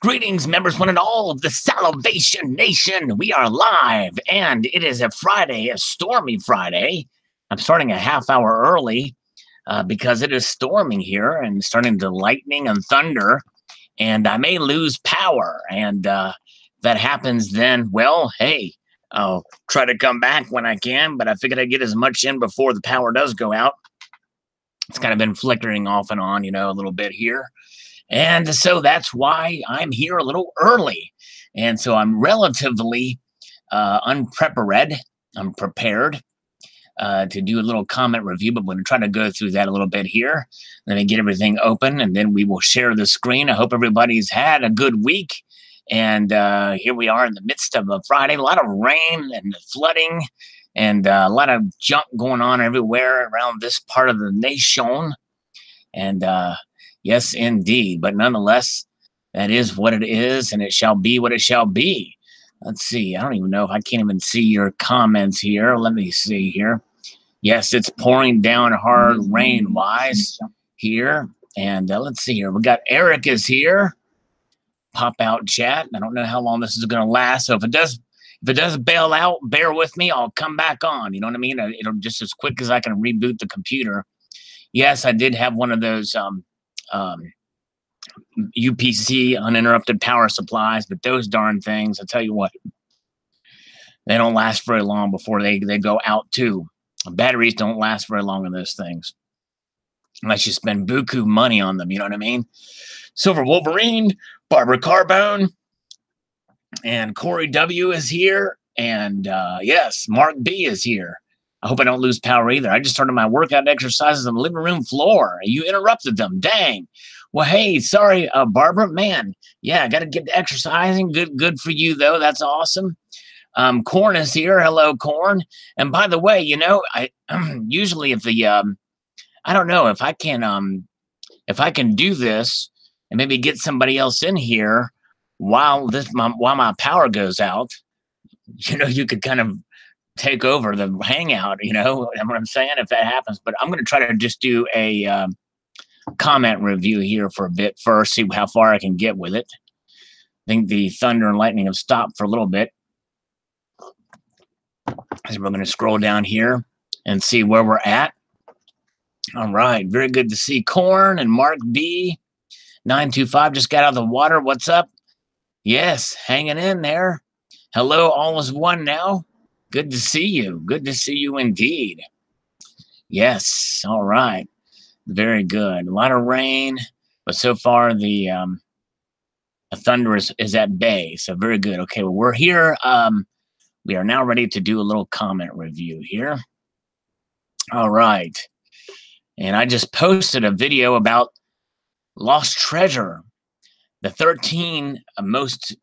Greetings, members, one and all of the Salivation Nation. We are live, and it is a Friday, a stormy Friday. I'm starting a half hour early because it is storming here and starting to lightning and thunder, and I may lose power. And that happens then, well, hey, I'll try to come back when I can, but I figured I'd get as much in before the power does go out. It's kind of been flickering off and on, a little bit here. And so that's why I'm here a little early. And so I'm relatively unprepared. I'm prepared to do a little comment review, but I'm going to try to go through that a little bit here. Let me get everything open, and then we will share the screen. I hope everybody's had a good week. And here we are in the midst of a Friday. A lot of rain and flooding and a lot of junk going on everywhere around this part of the nation. And yes, indeed. But nonetheless, that is what it is, and it shall be what it shall be. Let's see. I don't even know if I can't even see your comments here. Let me see here. Yes, it's pouring down hard rain-wise here. And let's see here. We got Eric is here. Pop out chat. I don't know how long this is going to last. So if it does bail out, bear with me. I'll come back on. You know what I mean? It'll just as quick as I can reboot the computer. Yes, I did have one of those UPC, uninterrupted power supplies, but those darn things, I tell you what, they don't last very long before they go out too. Batteries don't last very long on those things unless you spend buku money on them, you know what I mean? Silver Wolverine, Barbara Carbone, and Corey W is here, and yes, Mark B is here. I hope I don't lose power either. I just started my workout exercises on the living room floor. You interrupted them. Dang. Well, hey, sorry, Barbara. Man, yeah, I got to get to exercising. Good for you, though. That's awesome. Corn is here. Hello, Corn. And by the way, I usually if the I don't know if I can do this and maybe get somebody else in here while my power goes out. You could kind of take over the hangout, what I'm saying, if that happens. But I'm going to try to just do a comment review here for a bit first, see how far I can get with it. I think the thunder and lightning have stopped for a little bit. So we're going to scroll down here and see where we're at. All right, very good to see Corn and Mark B. 925 just got out of the water. What's up? Yes, hanging in there. Hello, all is one now. Good to see you. Good to see you indeed. Yes. All right. Very good. A lot of rain, but so far the thunder is at bay. So very good. Okay. Well, we're here. We are now ready to do a little comment review here. All right. And I just posted a video about lost treasure, the 13 most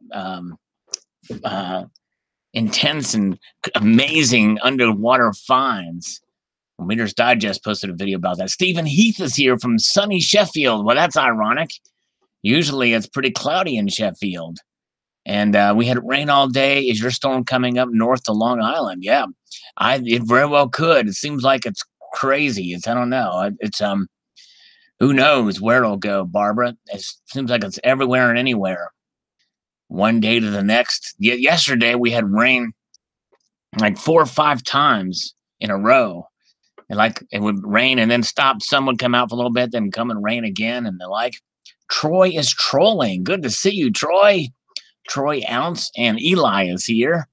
intense and amazing underwater finds. Reader's Digest posted a video about that. Stephen Heath is here from sunny Sheffield. Well, that's ironic. Usually it's pretty cloudy in Sheffield. And we had rain all day. Is your storm coming up north to Long Island? Yeah, it very well could. It seems like it's crazy. I don't know. It's who knows where it'll go, Barbara. It seems like it's everywhere and anywhere. One day to the next. Yesterday we had rain like 4 or 5 times in a row. And like it would rain and then stop. Sun would come out for a little bit, then come and rain again. And they're like, Troy is trolling. Good to see you, Troy. Troy Ounce and Eli is here.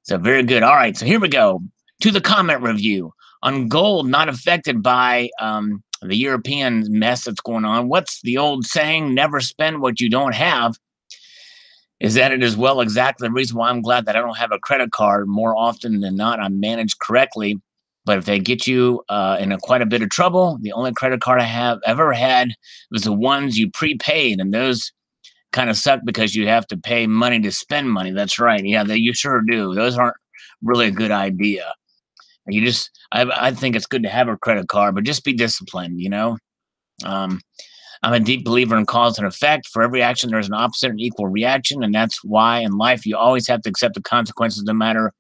So very good. All right. So here we go to the comment review on gold not affected by the European mess that's going on. What's the old saying? Never spend what you don't have. Is that it as well? Exactly the reason why I'm glad that I don't have a credit card. More often than not, I'm managed correctly. But if they get you in quite a bit of trouble, the only credit card I have ever had was the ones you prepaid, and those kind of suck because you have to pay money to spend money. That's right. Yeah, you sure do. Those aren't really a good idea. I think it's good to have a credit card, but just be disciplined, I'm a deep believer in cause and effect. For every action, there's an opposite and equal reaction, and that's why in life you always have to accept the consequences, no matter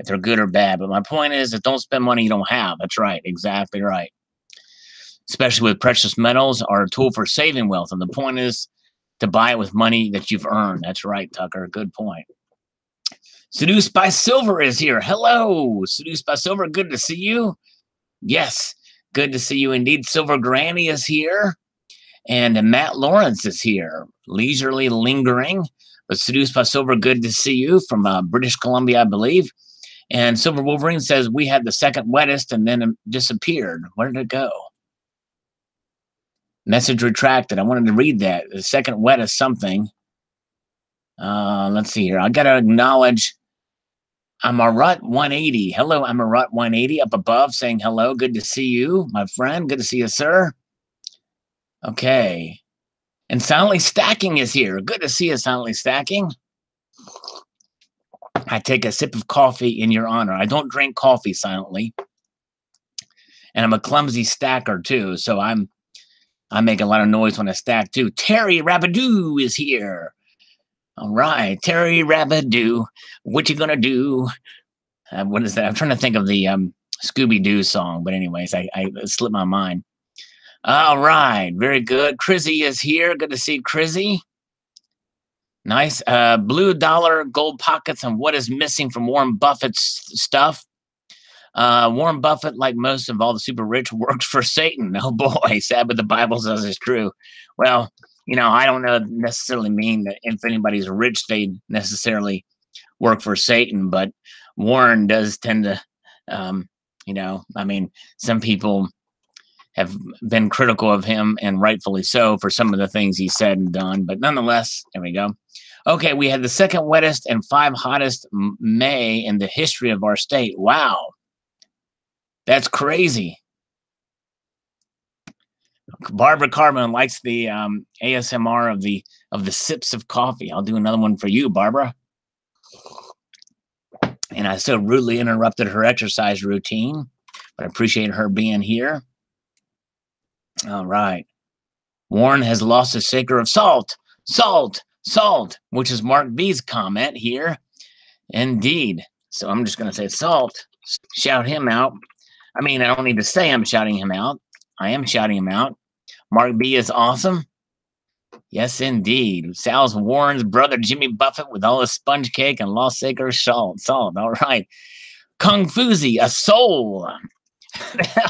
if they're good or bad. But my point is that don't spend money you don't have. That's right. Exactly right. Especially with precious metals are a tool for saving wealth. And the point is to buy it with money that you've earned. That's right, Tucker. Good point. Seduced by Silver is here. Hello, Seduced by Silver. Good to see you. Yes, good to see you indeed. Silver Granny is here. And Matt Lawrence is here. Leisurely lingering. But Seduced by Silver, good to see you from British Columbia, I believe. And Silver Wolverine says, we had the second wettest and then it disappeared. Where did it go? Message retracted. I wanted to read that. The second wettest something. Let's see here. I got to acknowledge Amarut 180. Hello, Amarut 180 up above saying hello. Good to see you, my friend. Good to see you, sir. Okay. And Silently Stacking is here. Good to see you, Silently Stacking. I take a sip of coffee in your honor. I don't drink coffee silently. And I'm a clumsy stacker too. So I make a lot of noise when I stack too. Terry Rabadoo is here. All right, Terry Rabadoo, what you gonna do? What is that? I'm trying to think of the Scooby-Doo song, but anyways, I it slipped my mind. All right, very good. Crizzy is here. Good to see Crizzy. Nice. Blue dollar, gold pockets, and what is missing from Warren Buffett's stuff? Warren Buffett, like most of all the super rich, works for Satan. Oh boy, sad, but the Bible says it's true. Well, you know, I don't necessarily mean that if anybody's rich, they necessarily work for Satan, but Warren does tend to, you know, I mean, some people have been critical of him, and rightfully so, for some of the things he said and done. But nonetheless, there we go. Okay, we had the second wettest and 5 hottest May in the history of our state. Wow, that's crazy. Barbara Carmen likes the ASMR of the sips of coffee. I'll do another one for you, Barbara. And I so rudely interrupted her exercise routine, but I appreciate her being here. All right. Warren has lost his shaker of salt, which is Mark B's comment here. Indeed. So I'm just going to say salt. Shout him out. I mean, I don't need to say I'm shouting him out. I am shouting him out. Mark B is awesome. Yes, indeed. Sal's Warren's brother, Jimmy Buffett, with all his sponge cake and lost shaker of salt. All right. Kung Fuzi, a soul.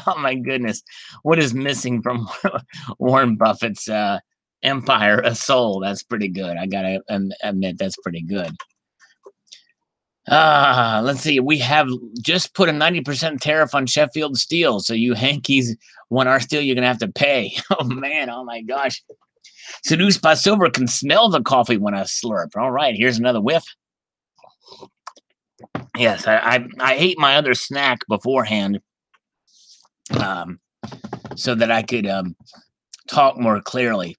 Oh my goodness, what is missing from Warren Buffett's empire? A soul. That's pretty good. I gotta admit, that's pretty good. Let's see. We have just put a 90% tariff on Sheffield steel, so you Hankies want our steel, you're gonna have to pay. Oh man, oh my gosh. Seduced by Silver can smell the coffee when I slurp. All right, here's another whiff. Yes, I ate my other snack beforehand, so that I could talk more clearly.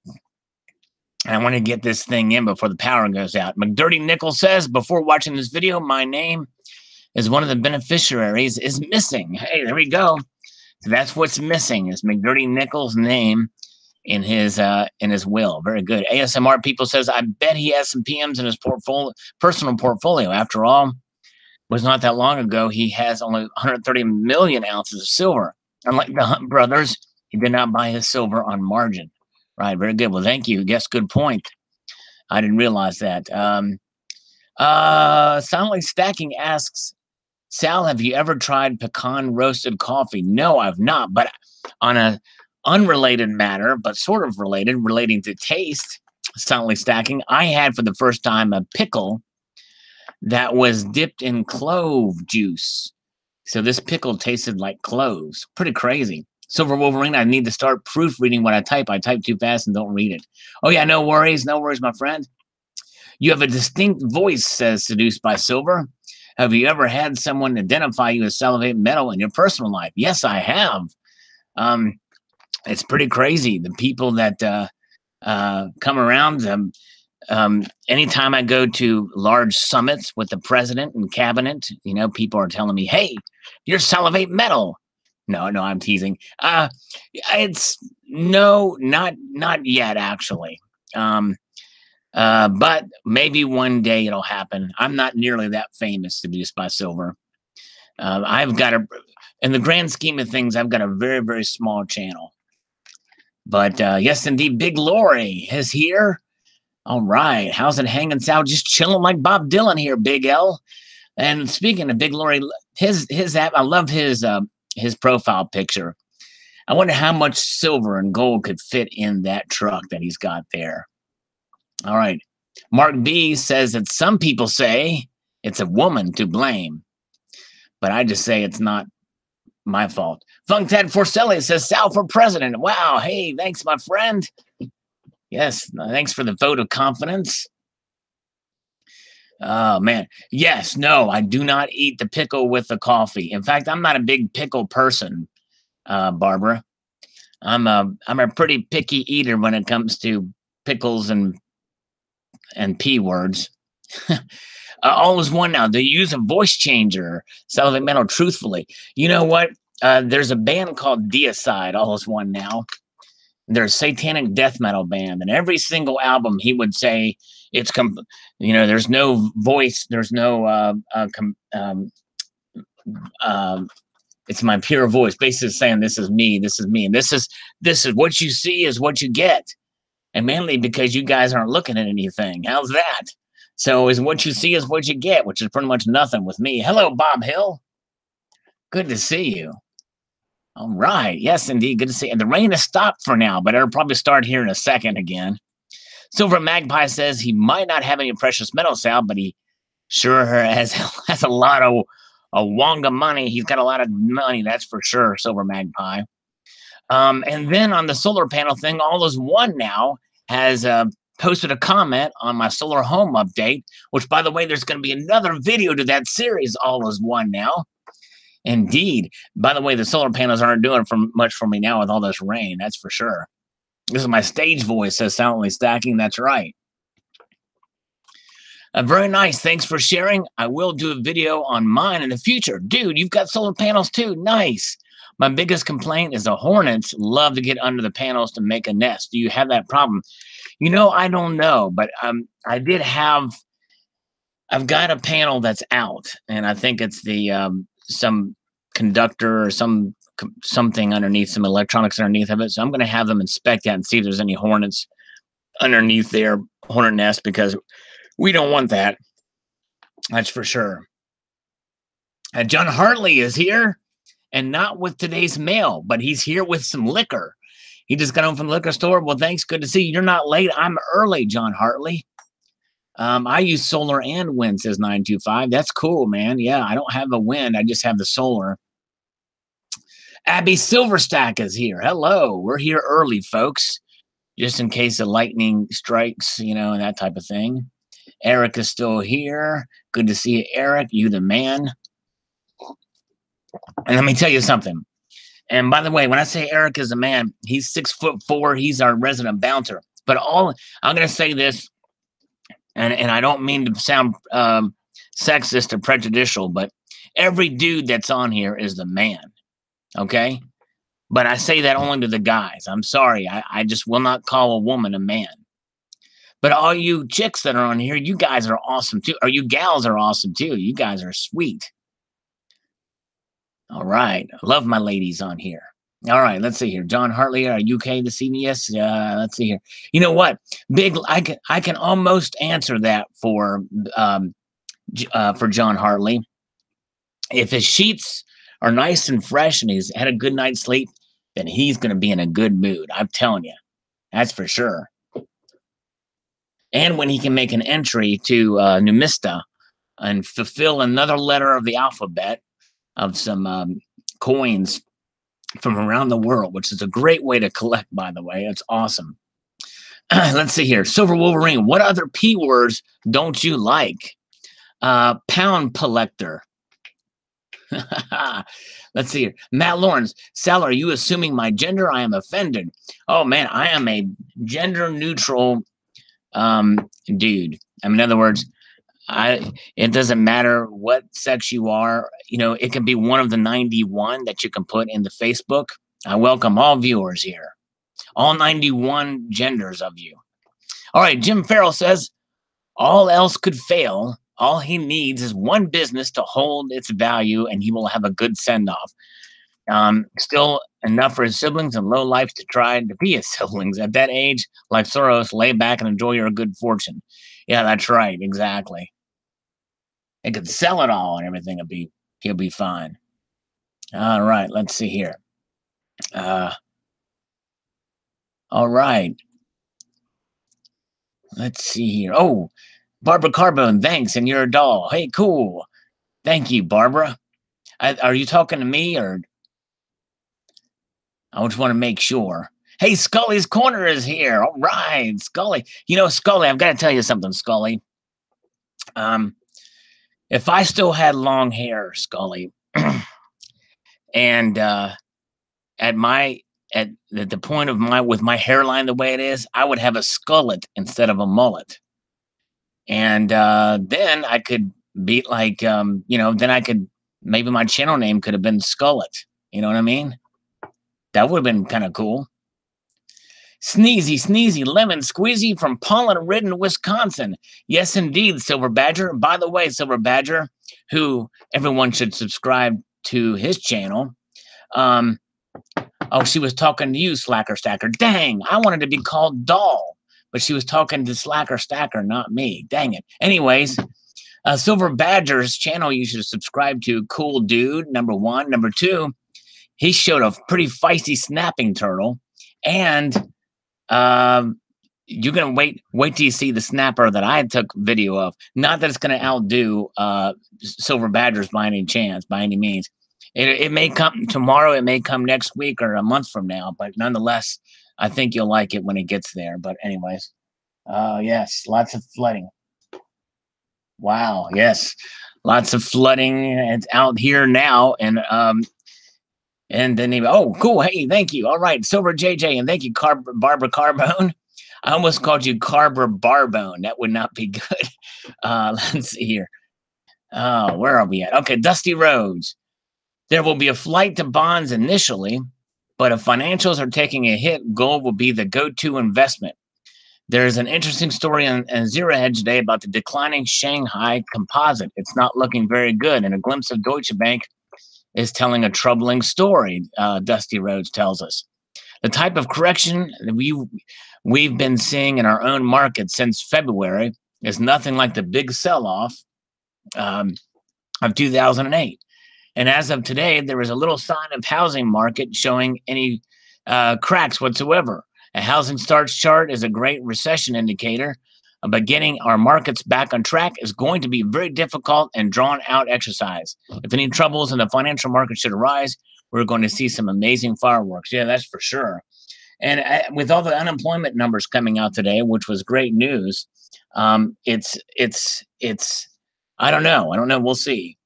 And I want to get this thing in before the power goes out. McDirty Nickel says, before watching this video, my name is one of the beneficiaries is missing. Hey, there we go. So that's what's missing is McDirty Nickel's name in his will. Very good. ASMR People says, I bet he has some PMs in his personal portfolio. After all, was not that long ago, he has only 130 million ounces of silver. Unlike the Hunt brothers, he did not buy his silver on margin. Right, very good. Well, thank you. Yes, good point. I didn't realize that. Silently Stacking asks, Sal, have you ever tried pecan roasted coffee? No, I've not. But on a unrelated matter, but sort of related, relating to taste, Silently Stacking, I had for the first time a pickle that was dipped in clove juice. So this pickle tasted like cloves. Pretty crazy. Silver Wolverine, I need to start proofreading what I type. I type too fast and don't read it. Oh, yeah, no worries. No worries, my friend. You have a distinct voice, says Seduced by Silver. Have you ever had someone identify you as Salivate Metal in your personal life? Yes, I have. It's pretty crazy. The people that come around, anytime I go to large summits with the president and cabinet, you know, people are telling me, hey, you're Salivate Metal. No, I'm teasing. It's not yet, actually. But maybe one day it'll happen. I'm not nearly that famous, Seduced by Silver. I've got in the grand scheme of things, I've got a very, very small channel. But yes, indeed, Big Lori is here. All right. How's it hanging out? Just chilling like Bob Dylan here, Big L. And speaking of Big Lori, his app, I love his profile picture. I wonder how much silver and gold could fit in that truck that he's got there. All right. Mark B says that some people say it's a woman to blame, but I just say it's not my fault. Funktad Forcelli says Sal for president. Wow. Hey, thanks, my friend. Yes, thanks for the vote of confidence. Oh, man. Yes, no, I do not eat the pickle with the coffee. In fact, I'm not a big pickle person, Barbara. I'm a pretty picky eater when it comes to pickles and P words. All is one now. They use a voice changer. Salivate Metal, truthfully. You know what? There's a band called Deicide, all is one now. They're a satanic death metal band, and every single album he would say it's there's no voice, there's no it's my pure voice, basically saying this is me, and this is what you see is what you get, and mainly because you guys aren't looking at anything. How's that? So is what you see is what you get, which is pretty much nothing with me. Hello, Bob Hill. Good to see you. All right. Yes, indeed. Good to see you. And the rain has stopped for now, but it'll probably start here in a second again. Silver Magpie says he might not have any precious metal, Sal, but he sure has a lot of wonga money. He's got a lot of money, that's for sure, Silver Magpie. And then on the solar panel thing, All Is One now has posted a comment on my solar home update, which, by the way, there's going to be another video to that series, All Is One now. Indeed. By the way, the solar panels aren't doing much for me now with all this rain. That's for sure. This is my stage voice, says Silently Stacking. That's right. Very nice. Thanks for sharing. I will do a video on mine in the future. Dude, you've got solar panels too. Nice. My biggest complaint is the hornets love to get under the panels to make a nest. Do you have that problem? You know, I don't know, but I've got a panel that's out, and I think it's the some conductor or something underneath, some electronics underneath of it. So I'm going to have them inspect that and see if there's any hornets underneath their hornet nest, because we don't want that. That's for sure. John Hartley is here, and not with today's mail, but he's here with some liquor. He just got home from the liquor store. Well, thanks. Good to see you. You're not late. I'm early, John Hartley. I use solar and wind, says 925. That's cool, man. Yeah, I don't have the wind. I just have the solar. Abby Silverstack is here. Hello. We're here early, folks, just in case the lightning strikes, and that type of thing. Eric is still here. Good to see you, Eric. You the man. And let me tell you something. And by the way, when I say Eric is a man, he's 6'4". He's our resident bouncer. But I'm going to say this, and I don't mean to sound sexist or prejudicial, but every dude that's on here is the man, okay? But I say that only to the guys. I'm sorry. I just will not call a woman a man. But all you chicks that are on here, you guys are awesome too. Or you gals are awesome too. You guys are sweet. All right. I love my ladies on here. All right, let's see here. John Hartley, are you okay this evening? Yes. Let's see here. You know what? I can almost answer that for John Hartley. If his sheets are nice and fresh and he's had a good night's sleep, then he's going to be in a good mood. I'm telling you. That's for sure. And when he can make an entry to Numista and fulfill another letter of the alphabet of some coins from around the world, which is a great way to collect, by the way. It's awesome. Let's see here. Silver Wolverine. What other P words don't you like? Pound collector. Let's see here. Matt Lawrence. Sal, are you assuming my gender? I am offended. Oh, man, I am a gender neutral dude. I mean, in other words, it doesn't matter what sex you are. It can be one of the 91 that you can put into Facebook. I welcome all viewers here, all 91 genders of you. All right, Jim Farrell says, all else could fail. All he needs is one business to hold its value, and he will have a good send-off. Still enough for his siblings and low life to try to be his siblings. At that age, like Soros, lay back and enjoy your good fortune. Yeah, that's right. Exactly. They could sell it all and everything. He'll be fine. All right. Let's see here. All right. Let's see here. Oh, Barbara Carbone, thanks. And you're a doll. Hey, cool. Thank you, Barbara. Are you talking to me or? I just want to make sure. Hey, Scully's Corner is here. All right, Scully. You know, Scully, I've got to tell you something, Scully. If I still had long hair, Scully, and at the point of with my hairline the way it is, I would have a skullet instead of a mullet. And then I could be like, then I could, maybe my channel name could have been Skullet. You know what I mean? That would have been kind of cool. Sneezy, lemon squeezy from pollen-ridden Wisconsin. Yes, indeed, Silver Badger. By the way, Silver Badger, who everyone should subscribe to his channel. Oh, she was talking to you, Slacker Stacker. Dang, I wanted to be called Doll, but she was talking to Slacker Stacker, not me. Dang it. Anyways, Silver Badger's channel you should subscribe to. Cool dude, number one. Number two, he showed a pretty feisty snapping turtle. And you're gonna wait till you see the snapper that I took video of. Not that it's gonna outdo Silver Badgers by any chance, by any means. It may come tomorrow, it may come next week or a month from now, but nonetheless, I think you'll like it when it gets there. But anyways, yes, lots of flooding. Wow, yes, lots of flooding. It's out here now, and then oh, cool. Hey, thank you. All right, Silver JJ, and thank you, Barbara Carbone. I almost called you Carver Barbone. That would not be good. Let's see here. Where are we at? Okay, Dusty Roads. There will be a flight to bonds initially, but if financials are taking a hit, gold will be the go-to investment. There's an interesting story on Zero Hedge today about the declining Shanghai composite. It's not looking very good, and a glimpse of Deutsche Bank is telling a troubling story, Dusty Rhodes tells us. The type of correction that we've been seeing in our own market since February is nothing like the big sell-off of 2008. And as of today, there is a little sign of housing market showing any cracks whatsoever. A housing starts chart is a great recession indicator, but getting our markets back on track is going to be very difficult and drawn out exercise. If any troubles in the financial market should arise, we're going to see some amazing fireworks. Yeah, that's for sure. And with all the unemployment numbers coming out today, which was great news, it's I don't know. We'll see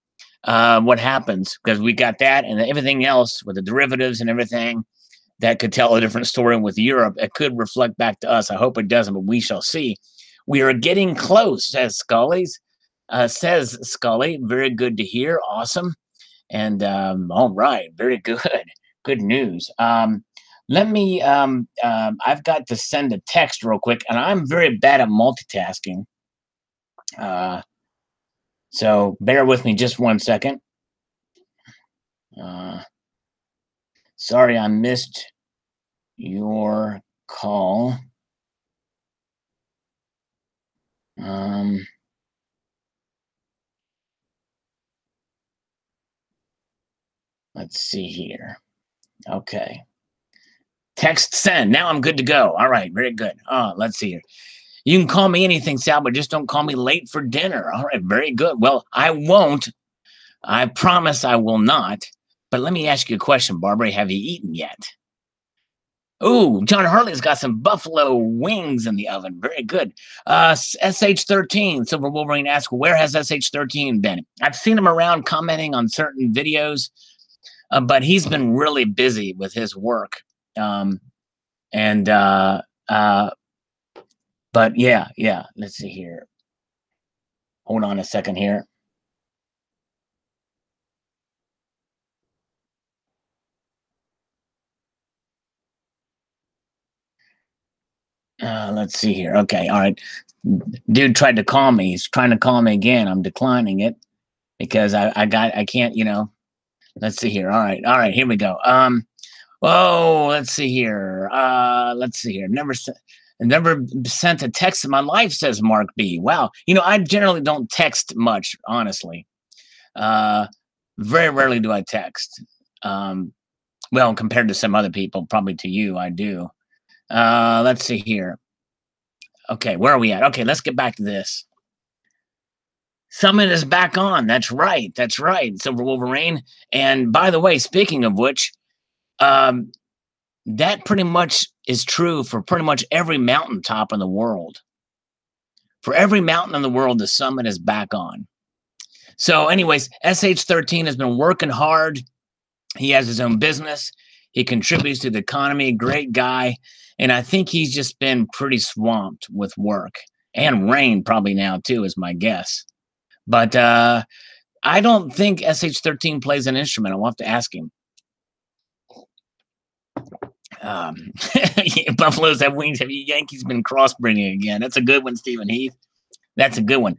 what happens, because we got that and everything else with the derivatives and everything that could tell a different story with Europe. It could reflect back to us. I hope it doesn't, but we shall see. We are getting close, says Scully. Very good to hear. Awesome. And all right, very good. Good news. Let me, I've got to send a text real quick, and I'm very bad at multitasking. So bear with me just 1 second. Sorry, I missed your call. Let's see here. Okay. Text send. Now I'm good to go. All right, very good. Let's see here. You can call me anything, Sal, but just don't call me late for dinner. All right, very good. Well, I won't. I promise I will not. But let me ask you a question, Barbara. Have you eaten yet? Ooh, John Hurley's got some buffalo wings in the oven. Very good. SH13, Silver Wolverine asks, where has SH13 been? I've seen him around commenting on certain videos, but he's been really busy with his work. But yeah, let's see here. Hold on a second here. Let's see here. Okay, all right. Dude tried to call me. He's trying to call me again. I'm declining it because I can't, Let's see here. All right, here we go. Oh, let's see here. Never sent a text in my life, says Mark B. Wow. I generally don't text much, honestly. Very rarely do I text. Well, compared to some other people, probably to you, I do. Let's see here. Okay, where are we at? Okay, let's get back to this. Summit is back on. That's right. Silver Wolverine. And by the way, speaking of which, that pretty much is true for pretty much every mountaintop in the world. For every mountain in the world, the summit is back on. So anyways, SH13 has been working hard. He has his own business. He contributes to the economy. Great guy. And I think he's just been pretty swamped with work and rain probably now too, is my guess. But I don't think SH13 plays an instrument. I'll have to ask him. Buffaloes have wings. Have you Yankees been crossbreeding again? That's a good one, Stephen Heath. That's a good one.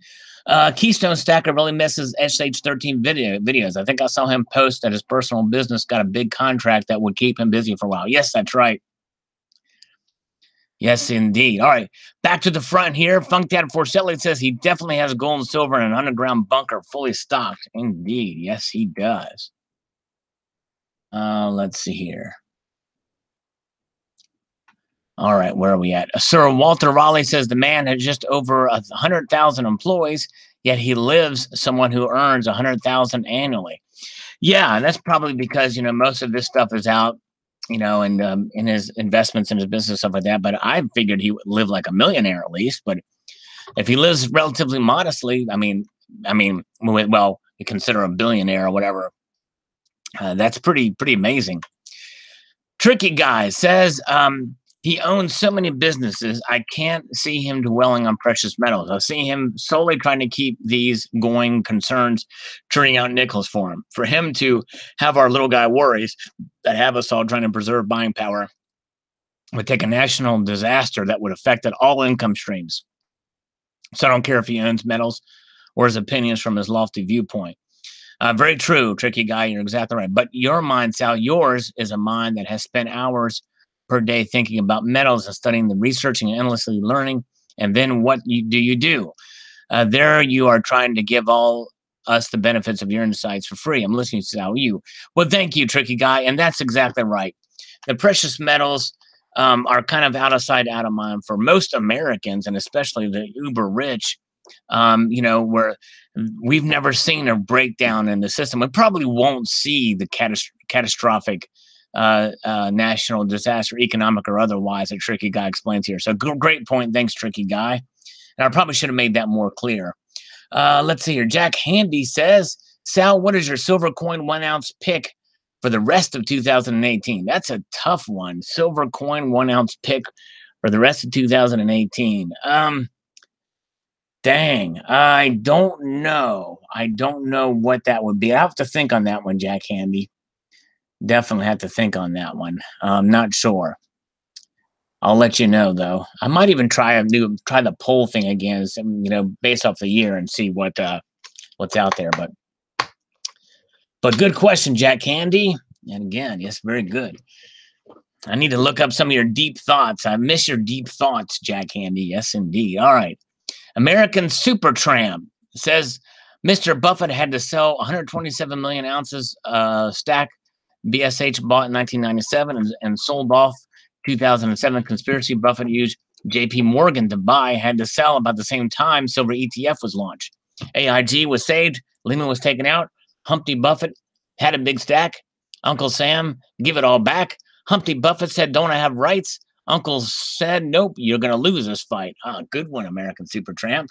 Keystone Stacker really misses SH13 videos. I think I saw him post that his personal business got a big contract that would keep him busy for a while. Yes, that's right. Yes, indeed. All right, back to the front here. Funk Dad Forcelli says he definitely has gold and silver in an underground bunker fully stocked. Indeed. Yes, he does. Let's see here. All right, where are we at? Sir Walter Raleigh says the man has just over 100,000 employees, yet he lives someone who earns 100,000 annually. Yeah, and that's probably because most of this stuff is out, and in his investments in his business, stuff like that. But I figured he would live like a millionaire at least. But if he lives relatively modestly, well, you consider a billionaire or whatever. That's pretty amazing. Tricky Guy says he owns so many businesses, I can't see him dwelling on precious metals. I see him solely trying to keep these going concerns turning out nickels for him. For him to have our little guy worries that have us all trying to preserve buying power would take a national disaster that would affect all income streams. So I don't care if he owns metals or his opinions from his lofty viewpoint. Very true, Tricky Guy. You're exactly right. But your mind, Sal, yours is a mind that has spent hours per day thinking about metals and studying the researching and endlessly learning. And then what do you do? There you are trying to give all us the benefits of your insights for free. I'm listening to Sal. Well, thank you, Tricky Guy. And that's exactly right. The precious metals are kind of out of sight, out of mind for most Americans, and especially the uber rich. Where we've never seen a breakdown in the system. We probably won't see the catastrophic national disaster, economic or otherwise, that Tricky Guy explains here. So great point. Thanks, Tricky Guy. And I probably should have made that more clear. Let's see here. Jack Handy says, Sal, what is your silver coin 1 ounce pick for the rest of 2018? That's a tough one. Silver coin 1 ounce pick for the rest of 2018. Dang, I don't know. I don't know what that would be. I have to think on that one, Jack Handy. Definitely have to think on that one. I'm not sure. I'll let you know, though. I might even try the poll thing again, based off the year, and see what's out there. But good question, Jack Handy. And again, yes, very good. I need to look up some of your deep thoughts. I miss your deep thoughts, Jack Handy. Yes, indeed. All right. American Supertramp says Mr. Buffett had to sell 127 million ounces stack BSH bought in 1997 and sold off 2007. Conspiracy Buffett used JP Morgan to buy, had to sell about the same time silver ETF was launched. AIG was saved. Lehman was taken out. Humpty Buffett had a big stack. Uncle Sam, give it all back. Humpty Buffett said, don't I have rights? Uncle said, nope, you're going to lose this fight. Good one, American Supertramp.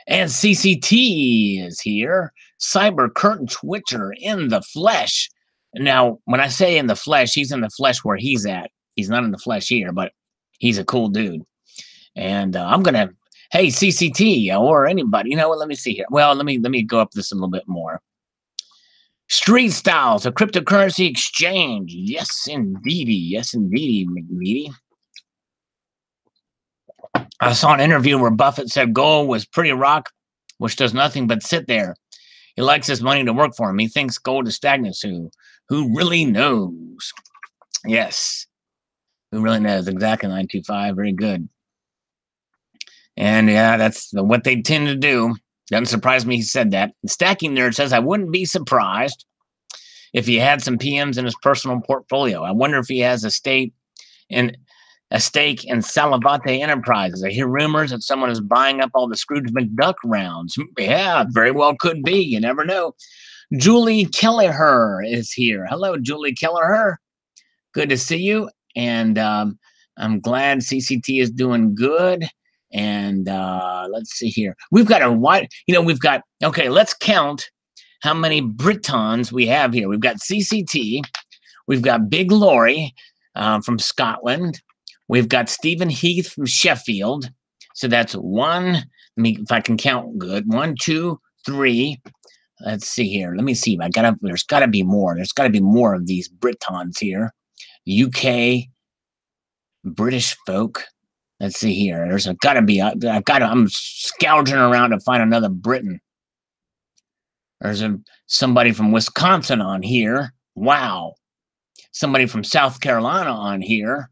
And CCT is here. Cyber Curtain Twitcher in the flesh. Now, when I say in the flesh, he's in the flesh where he's at. He's not in the flesh here, but he's a cool dude. And I'm going to, hey, CCT or anybody, what, let me see here. Well, let me go up this a little bit more. Street Styles, a cryptocurrency exchange. Yes, indeedy. Yes, indeedy, McNeedy. I saw an interview where Buffett said gold was pretty rock, which does nothing but sit there. He likes his money to work for him. He thinks gold is stagnant. So who really knows? Yes. Who really knows? Exactly, 925. Very good. And yeah, that's what they tend to do. Doesn't surprise me he said that. The Stacking Nerd says, I wouldn't be surprised if he had some PMs in his personal portfolio. I wonder if he has a stake in Salivate Enterprises. I hear rumors that someone is buying up all the Scrooge McDuck rounds. Yeah, very well could be. You never know. Julie Kelleher is here. Hello, Julie Kelleher. Good to see you. And I'm glad CCT is doing good. And let's see here. We've got a wide, okay, let's count how many Britons we have here. We've got CCT. We've got Big Laurie from Scotland. We've got Stephen Heath from Sheffield. So that's one. If I can count good. 1, 2, 3. Let's see here. Let me see. There's got to be more. There's got to be more of these Britons here. UK, British folk. Let's see here. There's got to be. I'm scourging around to find another Briton. There's somebody from Wisconsin on here. Wow. Somebody from South Carolina on here.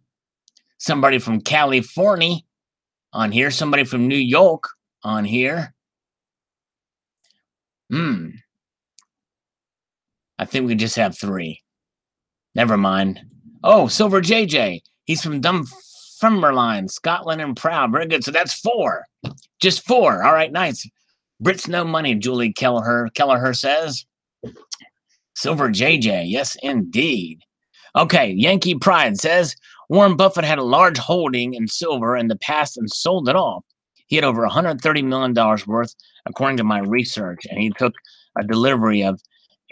Somebody from California on here. Somebody from New York on here. I think we just have 3. Never mind. Oh, Silver JJ. He's from Dunfermline, Scotland and proud. Very good. So that's 4. Just 4. All right, nice. Brits no money, Julie Kelleher. Kelleher says. Silver JJ. Yes, indeed. Okay, Yankee Pride says, Warren Buffett had a large holding in silver in the past and sold it off. He had over $130 million worth, according to my research, and he took a delivery of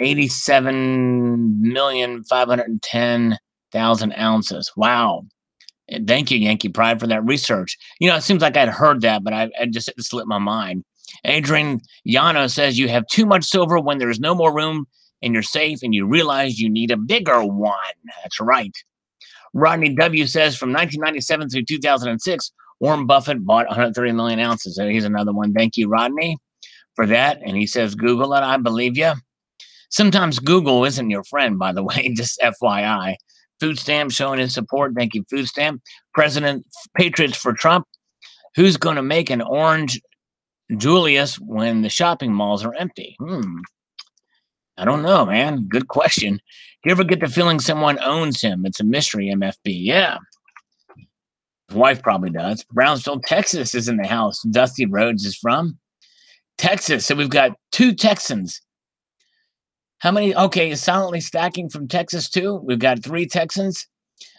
87,510,000 ounces. Wow. And thank you, Yankee Pride, for that research. It seems like I'd heard that, but I just it slipped my mind. Adrian Yano says, you have too much silver when there's no more room in your safe and you realize you need a bigger one. That's right. Rodney W. says, from 1997 through 2006, Warren Buffett bought 130 million ounces. So here's another one. Thank you, Rodney, for that. And he says, Google it. I believe you. Sometimes Google isn't your friend, by the way, just FYI. Food Stamp showing his support. Thank you, Food Stamp. President Patriots for Trump. Who's going to make an orange Julius when the shopping malls are empty? I don't know, man. Good question. Do you ever get the feeling someone owns him? It's a mystery, MFB. Yeah. His wife probably does. Brownsville, Texas is in the house. Dusty Rhodes is from Texas. So we've got 2 Texans. How many? Okay, is Silently Stacking from Texas too? We've got 3 Texans.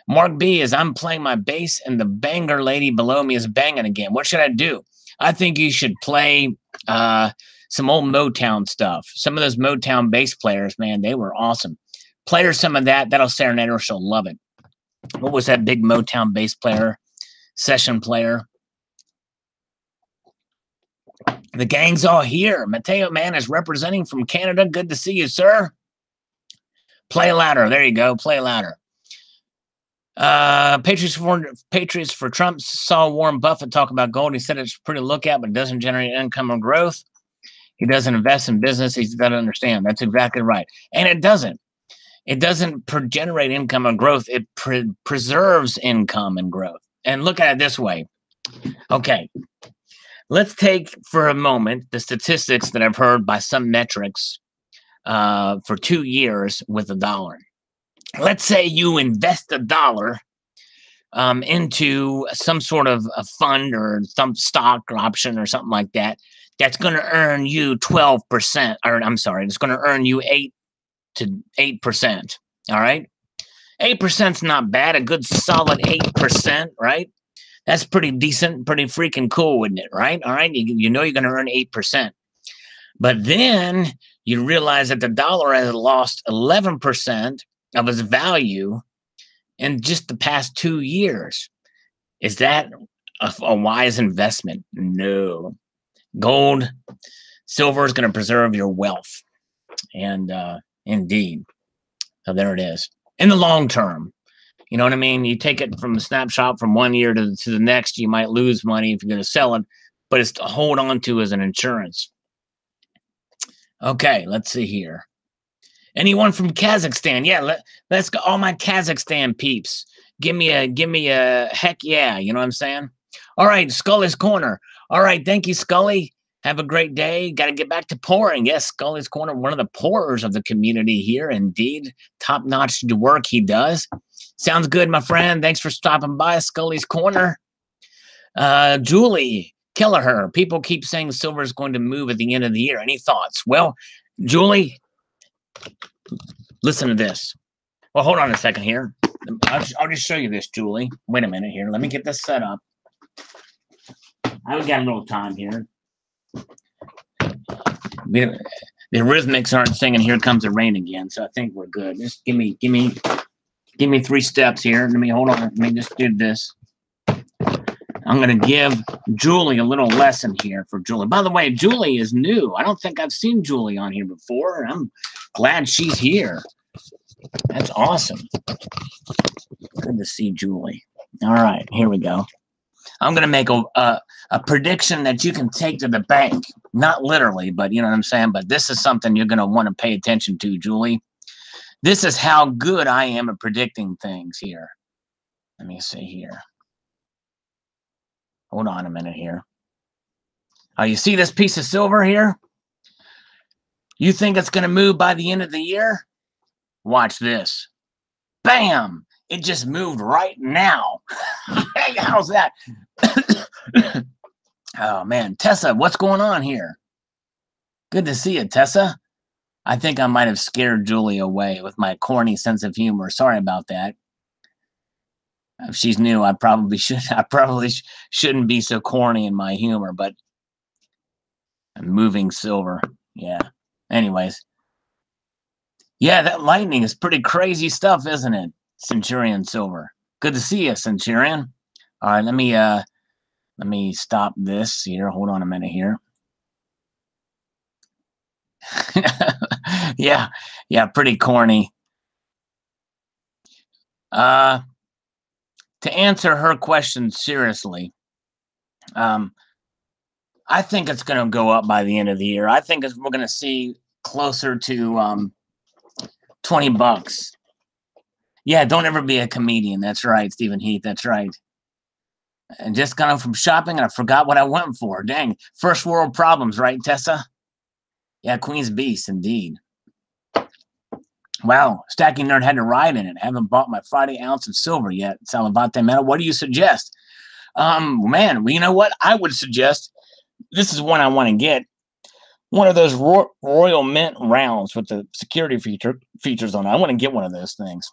Mark B is, I'm playing my bass and the banger lady below me is banging again. What should I do? I think you should play some old Motown stuff. Some of those Motown bass players, man, they were awesome. Play her some of that. That'll serenade her. She'll love it. What was that big Motown bass player, session player? The gang's all here. Mateo Man is representing from Canada. Good to see you, sir. Play louder. There you go. Play louder. Patriots for Trump saw Warren Buffett talk about gold. He said it's pretty to look at, but it doesn't generate income or growth. He doesn't invest in business. He's got to understand. That's exactly right. And it doesn't. It doesn't generate income or growth. It preserves income and growth. And look at it this way. Okay. Let's take for a moment the statistics that I've heard by some metrics for 2 years with the dollar. Let's say you invest $1 into some sort of a fund or some stock or option or something like that. That's going to earn you 12%, or I'm sorry, it's going to earn you 8%. All right. 8% is not bad. A good solid 8%, right? That's pretty decent, pretty freaking cool, wouldn't it? Right? All right. You know you're going to earn 8%. But then you realize that the dollar has lost 11% of its value in just the past 2 years. Is that a wise investment? No. Gold, silver is going to preserve your wealth. And indeed. So there it is. In the long term. You know what I mean? You take it from a snapshot from 1 year to the next, you might lose money if you're going to sell it, but it's to hold on to as an insurance. Okay, let's see here. Anyone from Kazakhstan? Yeah, let's go. All my Kazakhstan peeps. Give me a heck yeah. You know what I'm saying? All right, Scully's Corner. All right, thank you, Scully. Have a great day. Got to get back to pouring. Yes, Scully's Corner, one of the pourers of the community here. Indeed, top-notch work he does. Sounds good, my friend. Thanks for stopping by, Scully's Corner. Julie Kelleher. People keep saying silver is going to move at the end of the year. Any thoughts? Well, Julie, listen to this. Well, hold on a second here. I'll just show you this, Julie. Wait a minute here. Let me get this set up. I've got a little time here. The Rhythmics aren't singing "Here Comes the Rain" again, so I think we're good. Just give me 3 steps here. Let me hold on. Let me just do this. I'm going to give Julie a little lesson here for Julie. By the way, Julie is new. I don't think I've seen Julie on here before. I'm glad she's here. That's awesome. Good to see Julie. All right, here we go. I'm going to make a prediction that you can take to the bank. Not literally, but you know what I'm saying? But this is something you're going to want to pay attention to, Julie. This is how good I am at predicting things here. Let me see here. Hold on a minute here. Oh, you see this piece of silver here? You think it's going to move by the end of the year? Watch this. Bam! It just moved right now. Hey, how's that? Oh, man. Tessa, what's going on here? Good to see you, Tessa. I think I might have scared Julie away with my corny sense of humor. Sorry about that. If she's new, I probably shouldn't be so corny in my humor, but I'm moving silver. Yeah. Anyways. Yeah, that lightning is pretty crazy stuff, isn't it? Centurion Silver. Good to see you, Centurion. All right, let me stop this here. Hold on a minute here. yeah, pretty corny. To answer her question seriously, I think it's going to go up by the end of the year. I think we're going to see closer to $20. Yeah, don't ever be a comedian. That's right, Stephen Heath. That's right. And just got home from shopping, and I forgot what I went for. Dang, first world problems, right, Tessa? Yeah, Queen's Beast, indeed. Wow, Stacking Nerd had to ride in it. Haven't bought my Friday ounce of silver yet. Salivate Metal. What do you suggest? Man, well, you know what? I would suggest, this is one I want to get. One of those Royal Mint rounds with the security features on it. I want to get one of those things.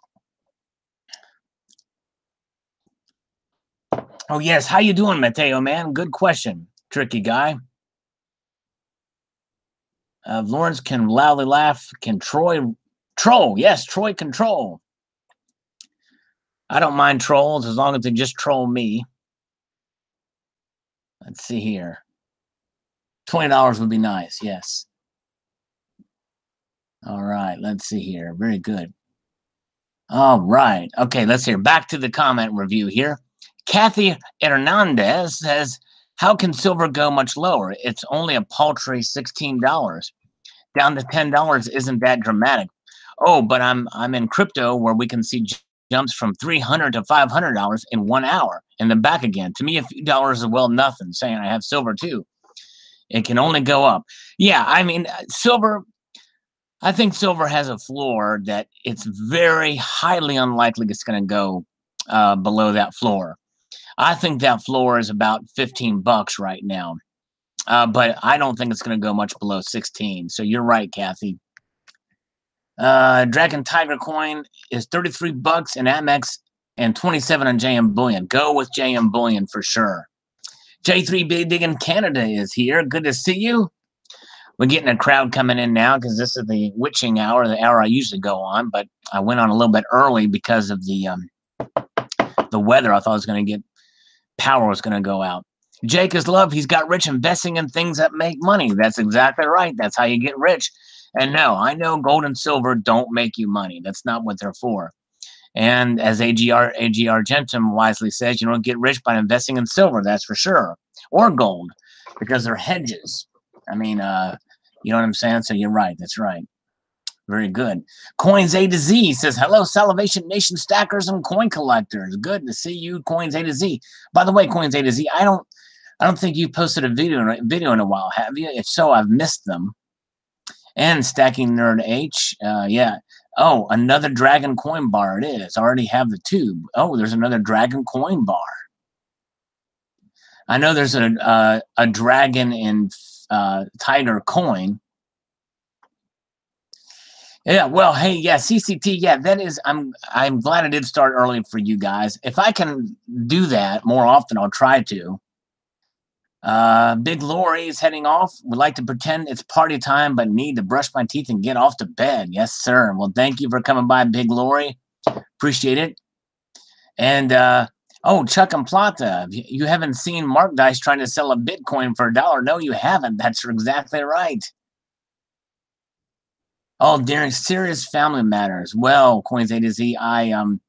Oh, yes. How you doing, Mateo, man? Good question. Tricky guy. Lawrence can loudly laugh. Can Troy troll? Yes, Troy can troll. I don't mind trolls as long as they just troll me. Let's see here. $20 would be nice. Yes. All right. Let's see here. Very good. All right. Okay, let's hear. Back to the comment review here. Kathy Hernandez says, how can silver go much lower? It's only a paltry $16. Down to $10 isn't that dramatic. Oh, but I'm in crypto where we can see jumps from $300 to $500 in 1 hour and then back again. To me, a few dollars is well nothing, saying I have silver too. It can only go up. Yeah, I mean, silver, I think silver has a floor that it's very highly unlikely it's going to go below that floor. I think that floor is about $15 right now. But I don't think it's going to go much below 16. So you're right, Kathy. Dragon Tiger coin is $33 in Amex and 27 on JM Bullion. Go with JM Bullion for sure. J3 Big Dig in Canada is here. Good to see you. We're getting a crowd coming in now because this is the witching hour, the hour I usually go on. But I went on a little bit early because of the weather. I thought I was going to get power was going to go out. Jake is love. He's got rich investing in things that make money. That's exactly right. That's how you get rich. And no, I know gold and silver don't make you money. That's not what they're for. And as AGR Gentum wisely says, you don't get rich by investing in silver. That's for sure. Or gold, because they're hedges. I mean, You know what I'm saying? So you're right. That's right. Very good. Coins A to Z says, hello, Salivation Nation stackers and coin collectors. Good to see you, Coins A to Z. By the way, Coins A to Z, I don't think you posted a video in a while, have you? If so, I've missed them. And Stacking Nerd H, yeah. Oh, another Dragon coin bar it is. I already have the tube. Oh, there's another Dragon coin bar. I know there's a Dragon and Tiger coin. Yeah, well, hey, yeah, CCT, yeah, that is, I'm glad I did start early for you guys. If I can do that more often, I'll try to. Big Lori is heading off. Would like to pretend it's party time, but need to brush my teeth and get off to bed. Yes, sir. Well, thank you for coming by, Big Lori. Appreciate it. And, oh, Chuck and Plata, you haven't seen Mark Dice trying to sell a Bitcoin for $1. No, you haven't. That's exactly right. Oh, during serious family matters. Well, Coins A to Z, I'm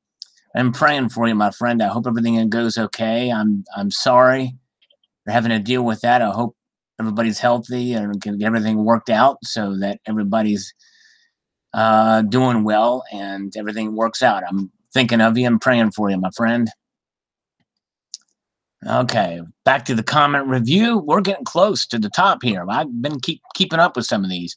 praying for you, my friend. I hope everything goes okay. I'm sorry you're having to deal with that. I hope everybody's healthy and can get everything worked out so that everybody's doing well and everything works out. I'm thinking of you and praying for you, my friend. Okay, back to the comment review. We're getting close to the top here. I've been keeping up with some of these.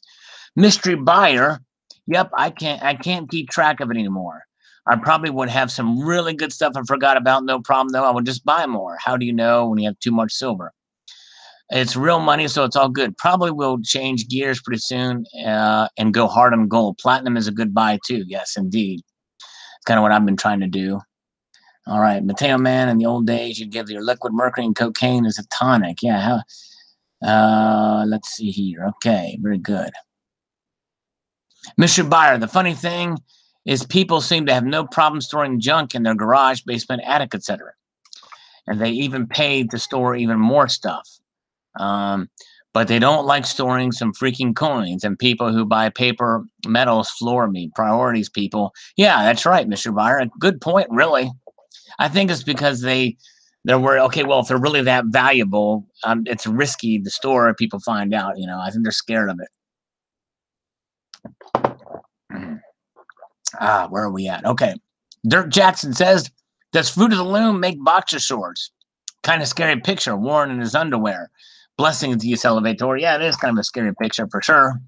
Mystery buyer. Yep, I can't keep track of it anymore. I probably would have some really good stuff I forgot about. No problem, though. I would just buy more. How do you know when you have too much silver? It's real money, so it's all good. Probably will change gears pretty soon and go hard on gold. Platinum is a good buy, too. Yes, indeed. It's kind of what I've been trying to do. All right, Mateo Man, in the old days, you'd give your liquid mercury and cocaine as a tonic. Yeah, let's see here. Okay, very good. Mr. Buyer, the funny thing is people seem to have no problem storing junk in their garage, basement, attic, etc. And they even pay to store even more stuff. But they don't like storing some freaking coins, and people who buy paper metals floor me. Priorities, people. Yeah, that's right, Mr. Buyer. Good point, really. I think it's because they're worried, okay, well, if they're really that valuable, it's risky to store if people find out, you know. I think they're scared of it. Where are we at? Okay. Dirk Jackson says, does Fruit of the Loom make boxer shorts? Kind of scary picture, Warren in his underwear. Blessings to you, Salvatore. Yeah, it is kind of a scary picture for sure.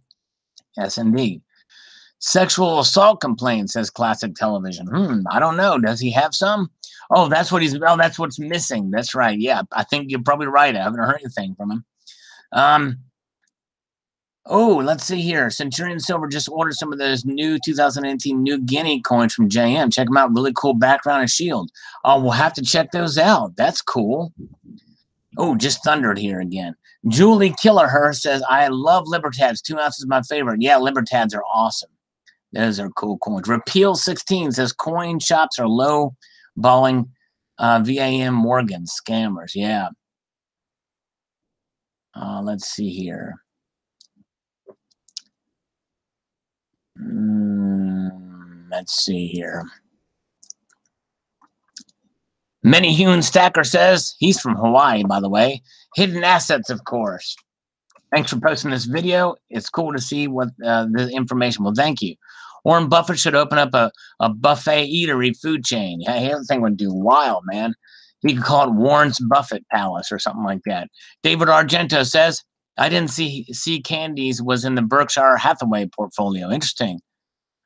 Yes, indeed. Sexual assault complaint, says Classic Television. I don't know. Does he have some? Oh, that's what's missing. That's right. Yeah, I think you're probably right. I haven't heard anything from him. Oh, let's see here. Centurion Silver just ordered some of those new 2018 New Guinea coins from JM. Check them out. Really cool background and shield. Oh, we'll have to check those out. That's cool. Oh, just thundered here again. Julie Killerher says, I love Libertads. 2 ounces is my favorite. Yeah, Libertads are awesome. Those are cool coins. Repeal 16 says, coin shops are low balling VAM Morgan scammers. Yeah. Let's see here. Let's see here. Many Hewn Stacker says, he's from Hawaii, by the way. Hidden assets, of course. Thanks for posting this video. It's cool to see what the information. Well, thank you. Warren Buffett should open up a buffet eatery food chain. Yeah, that thing would do wild, man. You could call it Warren's Buffett Palace or something like that. David Argento says, I didn't see Candies was in the Berkshire Hathaway portfolio. Interesting.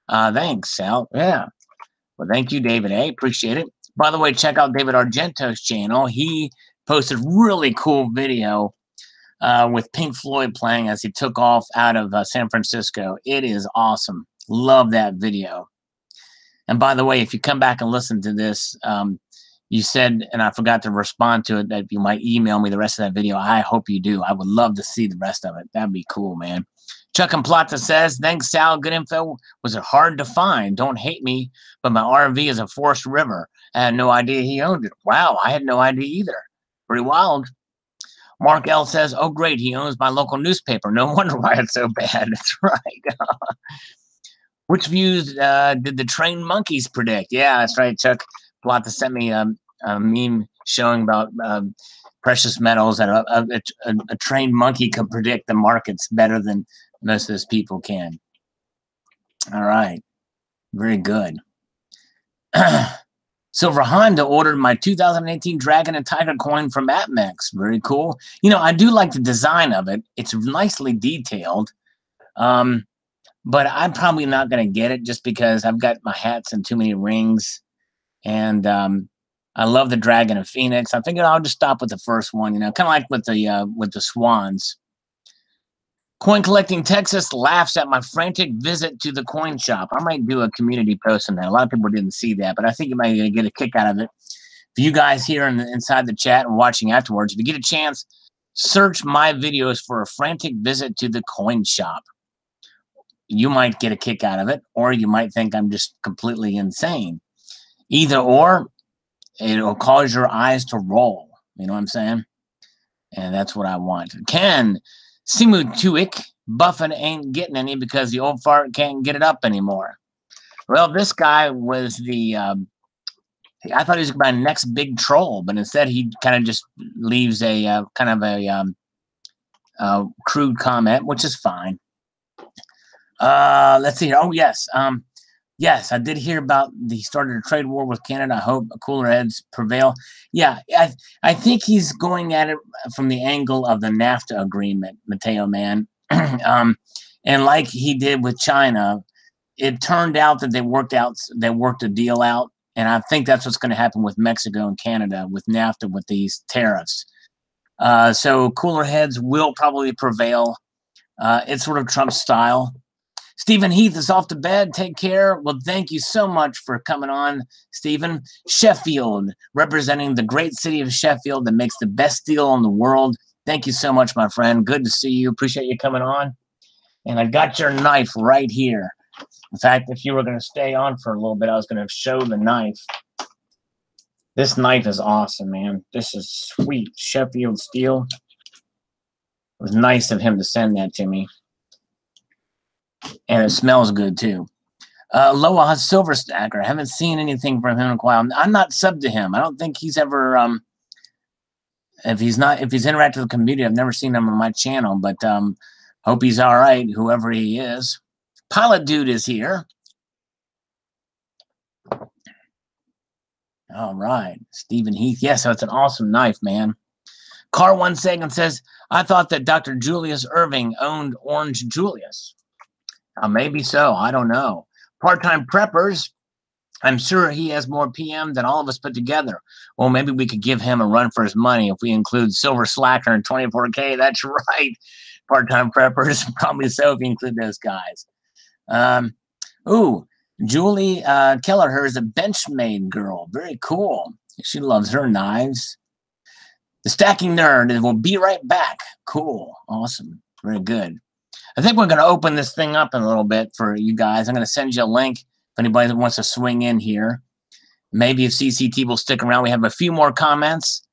Thanks, Sal. Yeah. Well, thank you, David A. Appreciate it. By the way, check out David Argento's channel. He posted really cool video with Pink Floyd playing as he took off out of San Francisco. It is awesome. Love that video. And by the way, if you come back and listen to this, you said, and I forgot to respond to it, that you might email me the rest of that video. I hope you do. I would love to see the rest of it. That'd be cool, man. Chuck and Plata says, thanks, Sal. Good info. Was it hard to find? Don't hate me, but my RV is a forest river. I had no idea he owned it. Wow, I had no idea either. Pretty wild. Mark L says, oh, great. He owns my local newspaper. No wonder why it's so bad. That's right. Which views did the trained monkeys predict? Yeah, that's right, Chuck. Plata sent me a meme showing about precious metals, and a trained monkey can predict the markets better than most of those people can. All right. Very good. Silver Honda ordered my 2018 Dragon and Tiger coin from APMEX. Very cool. You know, I do like the design of it. It's nicely detailed. But I'm probably not going to get it just because I've got my hats and too many rings. And I love the Dragon and Phoenix. I figured I'll just stop with the first one, you know, kind of like with the swans. Coin Collecting Texas laughs at my frantic visit to the coin shop. I might do a community post on that. A lot of people didn't see that, but I think you might get a kick out of it. For you guys here inside the chat and watching afterwards, if you get a chance, search my videos for a frantic visit to the coin shop. You might get a kick out of it, or you might think I'm just completely insane. Either or, it'll cause your eyes to roll. You know what I'm saying? And that's what I want. Ken Simu Tuik, Buffett ain't getting any because the old fart can't get it up anymore. Well, this guy was the, I thought he was my next big troll, but instead he kind of just leaves a kind of a crude comment, which is fine. Let's see here. Oh, yes. Yes, I did hear about he started a trade war with Canada. I hope cooler heads prevail. Yeah, I think he's going at it from the angle of the NAFTA agreement, Mateo, man. And like he did with China, it turned out that they worked a deal out. And I think that's what's going to happen with Mexico and Canada with NAFTA with these tariffs. So cooler heads will probably prevail. It's sort of Trump style. Stephen Heath is off to bed. Take care. Well, thank you so much for coming on, Stephen. Sheffield, representing the great city of Sheffield that makes the best steel in the world. Thank you so much, my friend. Good to see you. Appreciate you coming on. And I got your knife right here. In fact, if you were going to stay on for a little bit, I was going to show the knife. This knife is awesome, man. This is sweet. Sheffield steel. It was nice of him to send that to me. And it smells good too. Loa Silver Stacker. I haven't seen anything from him in a while. I'm not subbed to him. I don't think he's ever if he's interacted with the community, I've never seen him on my channel, but hope he's all right, whoever he is. Pilot Dude is here. All right. Stephen Heath. Yes, so it's an awesome knife, man. Car One Second says, I thought that Dr. Julius Irving owned Orange Julius. Maybe so. I don't know. Part-time preppers. I'm sure he has more PM than all of us put together. Well, maybe we could give him a run for his money if we include Silver Slacker and 24K. That's right. Part-time preppers. Probably so if you include those guys. Julie Kelleher is a Benchmade girl. Very cool. She loves her knives. The Stacking Nerd will be right back. Cool. Awesome. Very good. I think we're going to open this thing up in a little bit for you guys. I'm going to send you a link if anybody wants to swing in here. Maybe if CCT will stick around. We have a few more comments.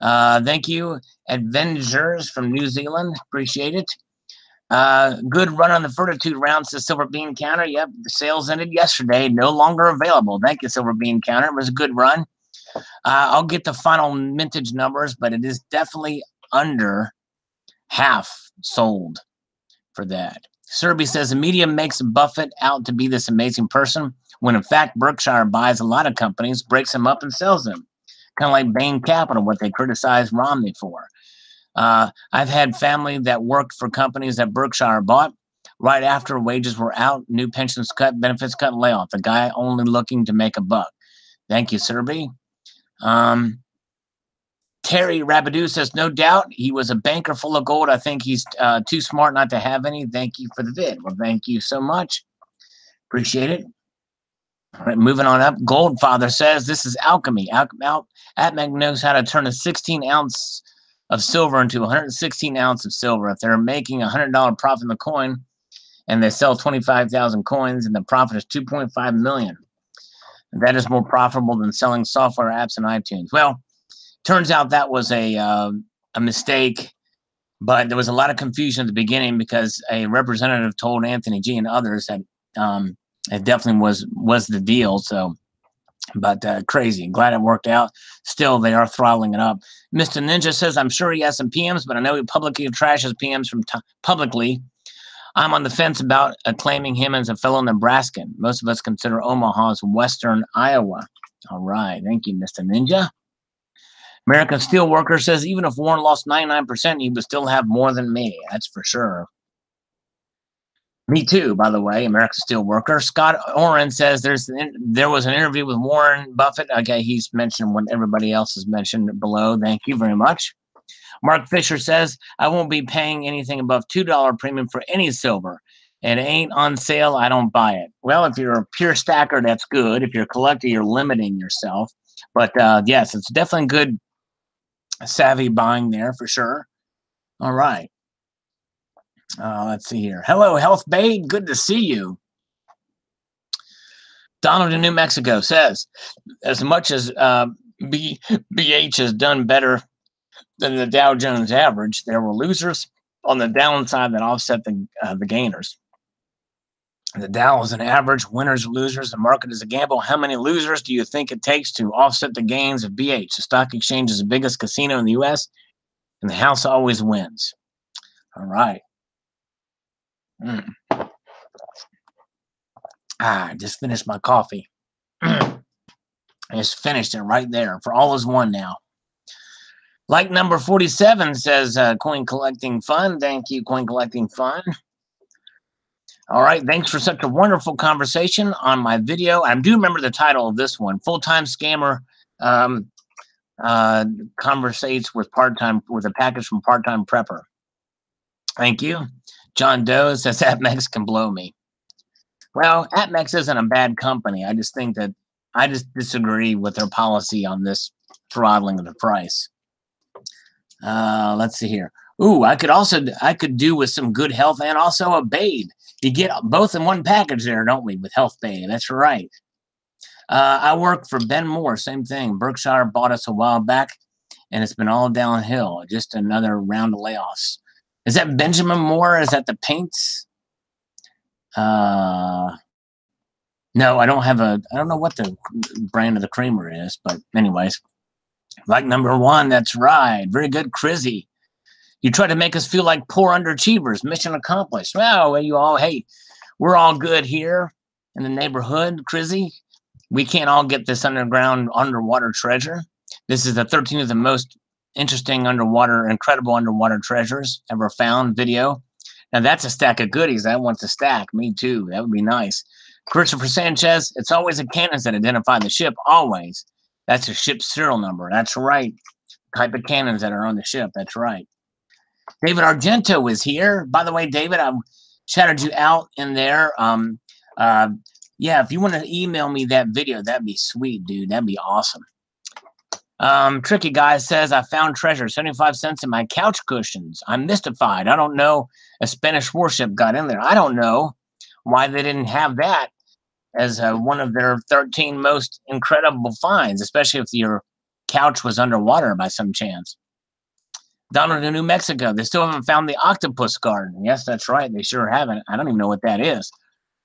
Thank you, Avengers from New Zealand. Appreciate it. Good run on the Fortitude rounds to Silver Bean Counter. Yep, the sales ended yesterday. No longer available. Thank you, Silver Bean Counter. It was a good run. I'll get the final mintage numbers, but it is definitely under half sold for that. Serby says the media makes Buffett out to be this amazing person when in fact Berkshire buys a lot of companies, breaks them up and sells them. Kind of like Bain Capital, what they criticized Romney for. I've had family that worked for companies that Berkshire bought. Right after wages were out, new pensions cut, benefits cut, and layoff. The guy only looking to make a buck. Thank you, Serby. Terry Rabidou says, no doubt he was a banker full of gold. I think he's too smart not to have any. Thank you for the vid. Well, thank you so much. Appreciate it. All right, moving on up. Goldfather says, this is alchemy. APMEC knows how to turn a 16 ounce of silver into 116 ounces of silver. If they're making $100 profit in the coin and they sell 25,000 coins and the profit is 2.5 million, that is more profitable than selling software apps in iTunes. Well, turns out that was a mistake, but there was a lot of confusion at the beginning because a representative told Anthony G and others that it definitely was the deal. So But crazy. Glad it worked out. Still, they are throttling it up. Mr. Ninja says, I'm sure he has some PMs, but I know he publicly trashes PMs from publicly. I'm on the fence about claiming him as a fellow Nebraskan. Most of us consider Omaha as western Iowa. All right. Thank you, Mr. Ninja. American Steelworker says, even if Warren lost 99%, he would still have more than me. That's for sure. Me too, by the way, American Steelworker. Scott Oren says there was an interview with Warren Buffett. Okay, he's mentioned what everybody else has mentioned below. Thank you very much. Mark Fisher says, I won't be paying anything above $2 premium for any silver. It ain't on sale. I don't buy it. Well, if you're a pure stacker, that's good. If you're a collector, you're limiting yourself. But yes, it's definitely good savvy buying there for sure. All right. Let's see here. Hello, Health Babe. Good to see you. Donald in New Mexico says, as much as BH has done better than the Dow Jones average, there were losers on the downside that offset the gainers. The Dow is an average, winners, losers. The market is a gamble. How many losers do you think it takes to offset the gains of BH? The stock exchange is the biggest casino in the U.S., and the house always wins. All right. I just finished my coffee. I just finished it right there. For all is one now. Like number 47 says Coin Collecting Fun. Thank you, Coin Collecting Fun. All right. Thanks for such a wonderful conversation on my video. I do remember the title of this one. Full-time scammer conversates with a package from part-time prepper. Thank you. John Doe says AppMex can blow me. Well, AppMex isn't a bad company. I just think that I just disagree with their policy on this throttling of the price. Let's see here. Ooh, I could do with some good health and also a Babe. You get both in one package there, don't we, with Health Babe? That's right. I work for Ben Moore, same thing. Berkshire bought us a while back, and it's been all downhill. Just another round of layoffs. Is that Benjamin Moore? Is that the paints? No, I don't know what the brand of the creamer is, but anyways. Like number 1, that's right. Very good, Crizzy. You try to make us feel like poor underachievers. Mission accomplished. Well, hey, we're all good here in the neighborhood, Crizzy. We can't all get this underwater treasure. This is the 13th of the most interesting incredible underwater treasures ever found video. Now that's a stack of goodies. I want the stack. Me too. That would be nice. Christopher Sanchez, it's always the cannons that identify the ship. Always. That's a ship's serial number. That's right. Type of cannons that are on the ship. That's right. David Argento is here. By the way, David, I shouted you out in there. Yeah, if you want to email me that video, that'd be sweet, dude. That'd be awesome. Tricky Guy says, I found treasure, 75 cents in my couch cushions. I'm mystified. I don't know a Spanish warship got in there. I don't know why they didn't have that as one of their 13 most incredible finds, especially if your couch was underwater by some chance. Donald in New Mexico, they still haven't found the octopus garden. Yes, that's right. They sure haven't. I don't even know what that is.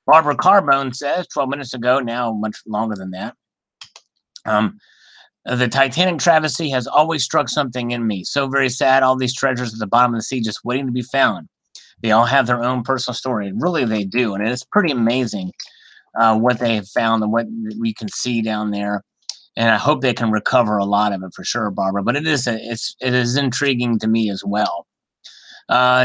Barbara Carbone says, 12 minutes ago, now much longer than that. The Titanic travesty has always struck something in me. So very sad. All these treasures at the bottom of the sea just waiting to be found. They all have their own personal story. Really, they do. And it's pretty amazing what they have found and what we can see down there. And I hope they can recover a lot of it for sure, Barbara. But it is intriguing to me as well.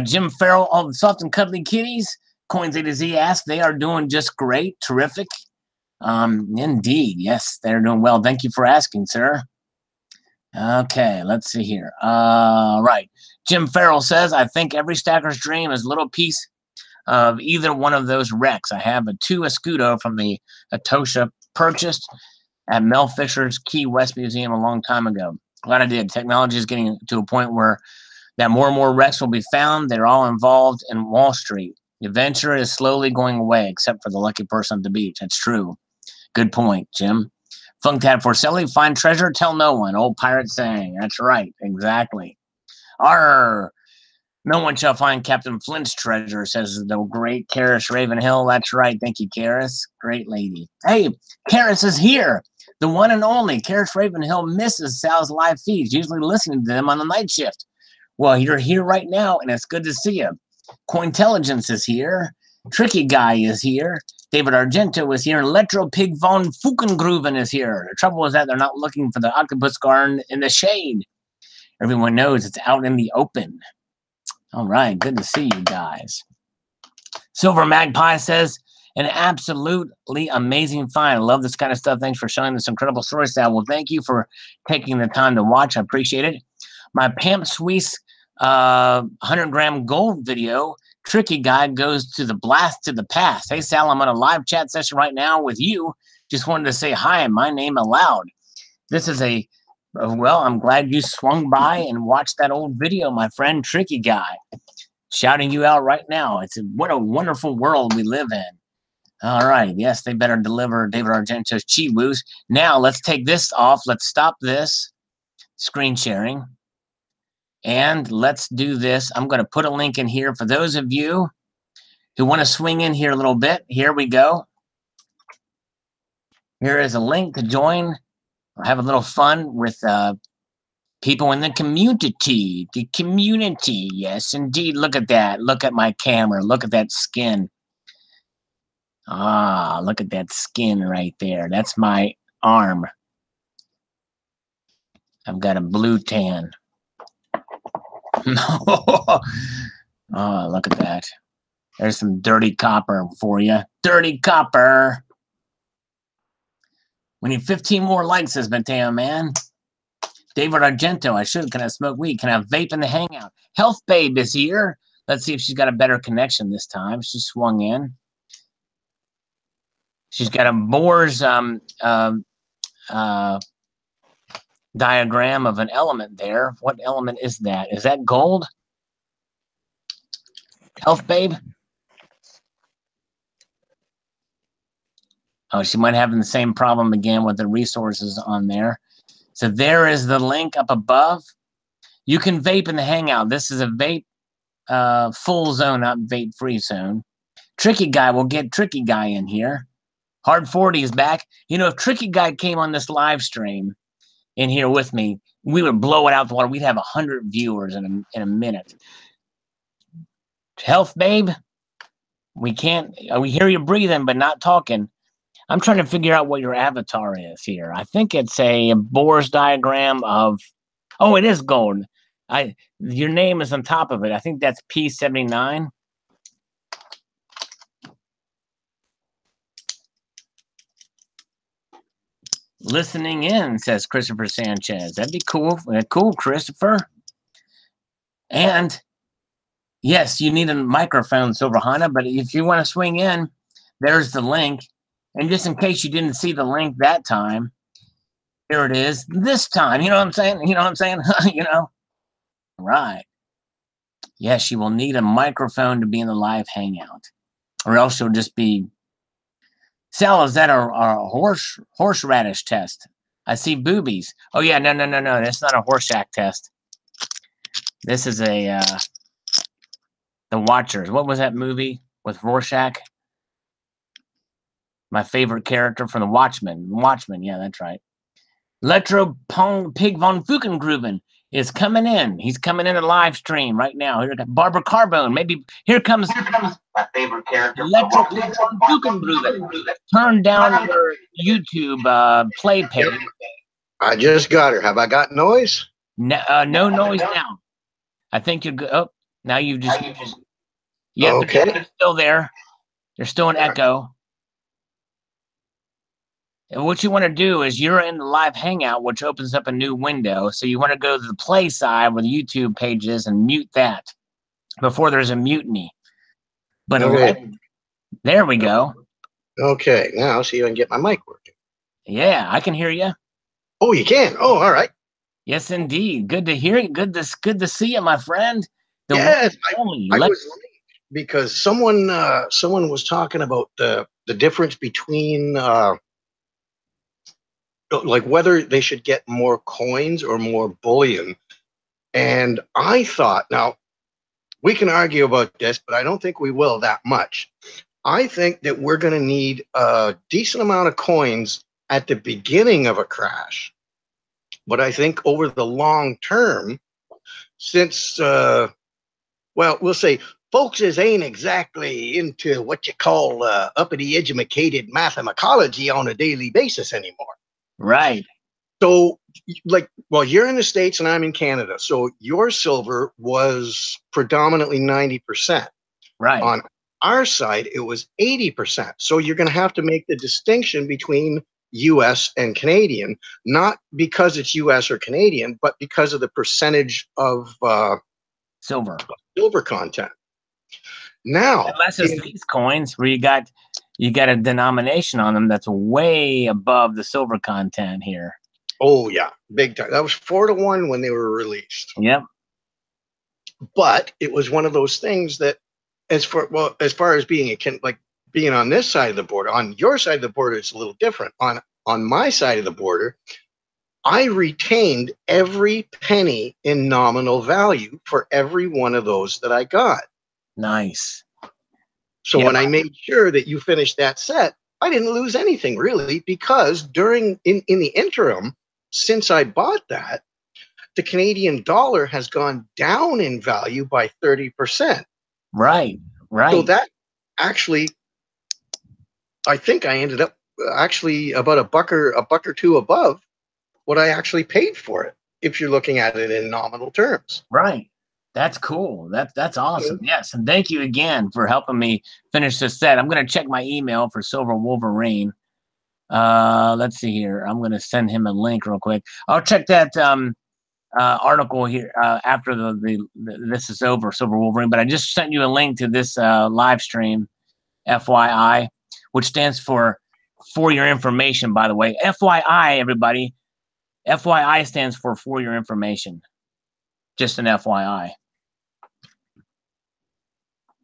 Jim Farrell, all the soft and cuddly kitties. Coins A to Z asks, they are doing just great. Terrific. Indeed. Yes, they're doing well. Thank you for asking, sir. Okay, let's see here. Right. Jim Farrell says, I think every stacker's dream is a little piece of either one of those wrecks. I have a 2 Escudo from the Atosha purchased at Mel Fisher's Key West Museum a long time ago. Glad I did. Technology is getting to a point where that more and more wrecks will be found. They're all involved in Wall Street. The adventure is slowly going away, except for the lucky person at the beach. That's true. Good point, Jim. Funktab Forcelli, find treasure, tell no one. Old pirate saying. That's right. Exactly. No one shall find Captain Flint's treasure, says the great Karis Ravenhill. That's right. Thank you, Karis. Great lady. Hey, Karis is here. The one and only Karis Ravenhill misses Sal's live feeds, usually listening to them on the night shift. Well, you're here right now, and it's good to see you. Cointelligence is here. Tricky Guy is here. David Argento is here. Electro Pig von Fuckengruven is here. The trouble is that they're not looking for the octopus garden in the shade. Everyone knows it's out in the open. All right, good to see you guys. Silver Magpie says, an absolutely amazing find. I love this kind of stuff. Thanks for showing this incredible story, Sal. Well, thank you for taking the time to watch. I appreciate it. My Pamp Suisse 100-gram gold video, Tricky Guy goes to the blast to the past. Hey, Sal, I'm on a live chat session right now with you. Just wanted to say hi, my name aloud. This is a well, I'm glad you swung by and watched that old video, my friend Tricky Guy. Shouting you out right now. What a wonderful world we live in. All right. Yes, they better deliver David Argento's Chi-Woos. Now, let's take this off. Let's stop this screen sharing. And let's do this. I'm going to put a link in here for those of you who want to swing in here a little bit. Here we go. Here is a link to join. Have a little fun with people in the community. The community, yes, indeed. Look at that. Look at my camera. Look at that skin. Ah, look at that skin right there. That's my arm. I've got a blue tan. Oh, look at that. There's some dirty copper for you. Dirty copper. We need 15 more likes, says Mateo, man. David Argento, can I smoke weed? Can I vape in the hangout? Health Babe is here. Let's see if she's got a better connection this time. She swung in. She's got a Bohr's diagram of an element there. What element is that? Is that gold? Health Babe? Oh, she might have the same problem again with the resources on there. So there is the link up above. You can vape in the hangout. This is a vape full zone, not vape free zone. Tricky Guy, we'll get Tricky Guy in here. Hard 40 is back. You know, if Tricky Guy came on this live stream in here with me, we would blow it out the water. We'd have 100 viewers in a minute. Health Babe, we hear you breathing, but not talking. I'm trying to figure out what your avatar is here. I think it's a Bohr's diagram of, oh, it is gold. Your name is on top of it. I think that's P79. Listening in, says Christopher Sanchez. That'd be cool. Cool, Christopher. And yes, you need a microphone, Silverhana, but if you want to swing in, there's the link. And just in case you didn't see the link that time, here it is this time. You know what I'm saying? You know what I'm saying? You know? Right. Yes, you will need a microphone to be in the live hangout. Or else you'll just be... Sal, is that a horseradish test? I see boobies. Oh, yeah, no. That's not a Horseshack test. This is a... The Watchers. What was that movie with Rorschach? My favorite character from The Watchmen. Watchmen, yeah, that's right. Electro Pig von Fuckengruven is coming in. He's coming in a live stream right now. Here comes Barbara Carbone. Maybe here comes my favorite character. Electro Pig von Fuckengruven. Turn down your YouTube play page. I just got her. Have I got noise? No, no noise now. I think you're good. Oh, now you just. Yeah, okay. You're still there. There's still an echo. And what you want to do is you're in the live hangout, which opens up a new window. So you want to go to the play side where the YouTube page is and mute that before there's a mutiny. But okay. There we go. Okay, now see if I can get my mic working. Yeah, I can hear you. Oh, you can? Oh, all right. Yes, indeed. Good to hear you. Good to see you, my friend. Yes, I was late because someone was talking about the difference between like whether they should get more coins or more bullion. And I thought, now, we can argue about this, but I don't think we will that much. I think that we're going to need a decent amount of coins at the beginning of a crash. But I think over the long term, since, well, we'll say folks ain't exactly into what you call uppity educated mathemacology on a daily basis anymore. Right. So, like, well, you're in the States and I'm in Canada. So your silver was predominantly 90%. Right. On our side, it was 80%. So you're going to have to make the distinction between US and Canadian, not because it's US or Canadian, but because of the percentage of silver content. Now, unless it's these coins where you got a denomination on them that's way above the silver content here. Oh yeah, big time. That was 4-to-1 when they were released. Yep. But it was one of those things that, as far as being being on this side of the border, on your side of the border, it's a little different. On my side of the border, I retained every penny in nominal value for every one of those that I got. Nice. So when I made sure that you finished that set, I didn't lose anything really, because in the interim, since I bought that, the Canadian dollar has gone down in value by 30%. Right. So that actually, I think I ended up actually about a buck or two above what I actually paid for it, if you're looking at it in nominal terms. Right. That's cool. That's awesome. Yes. And thank you again for helping me finish this set. I'm going to check my email for Silver Wolverine. Let's see here. I'm going to send him a link real quick. I'll check that article here after this is over, Silver Wolverine. But I just sent you a link to this live stream, FYI, which stands for your information, by the way. FYI, everybody. FYI stands for your information. Just an FYI.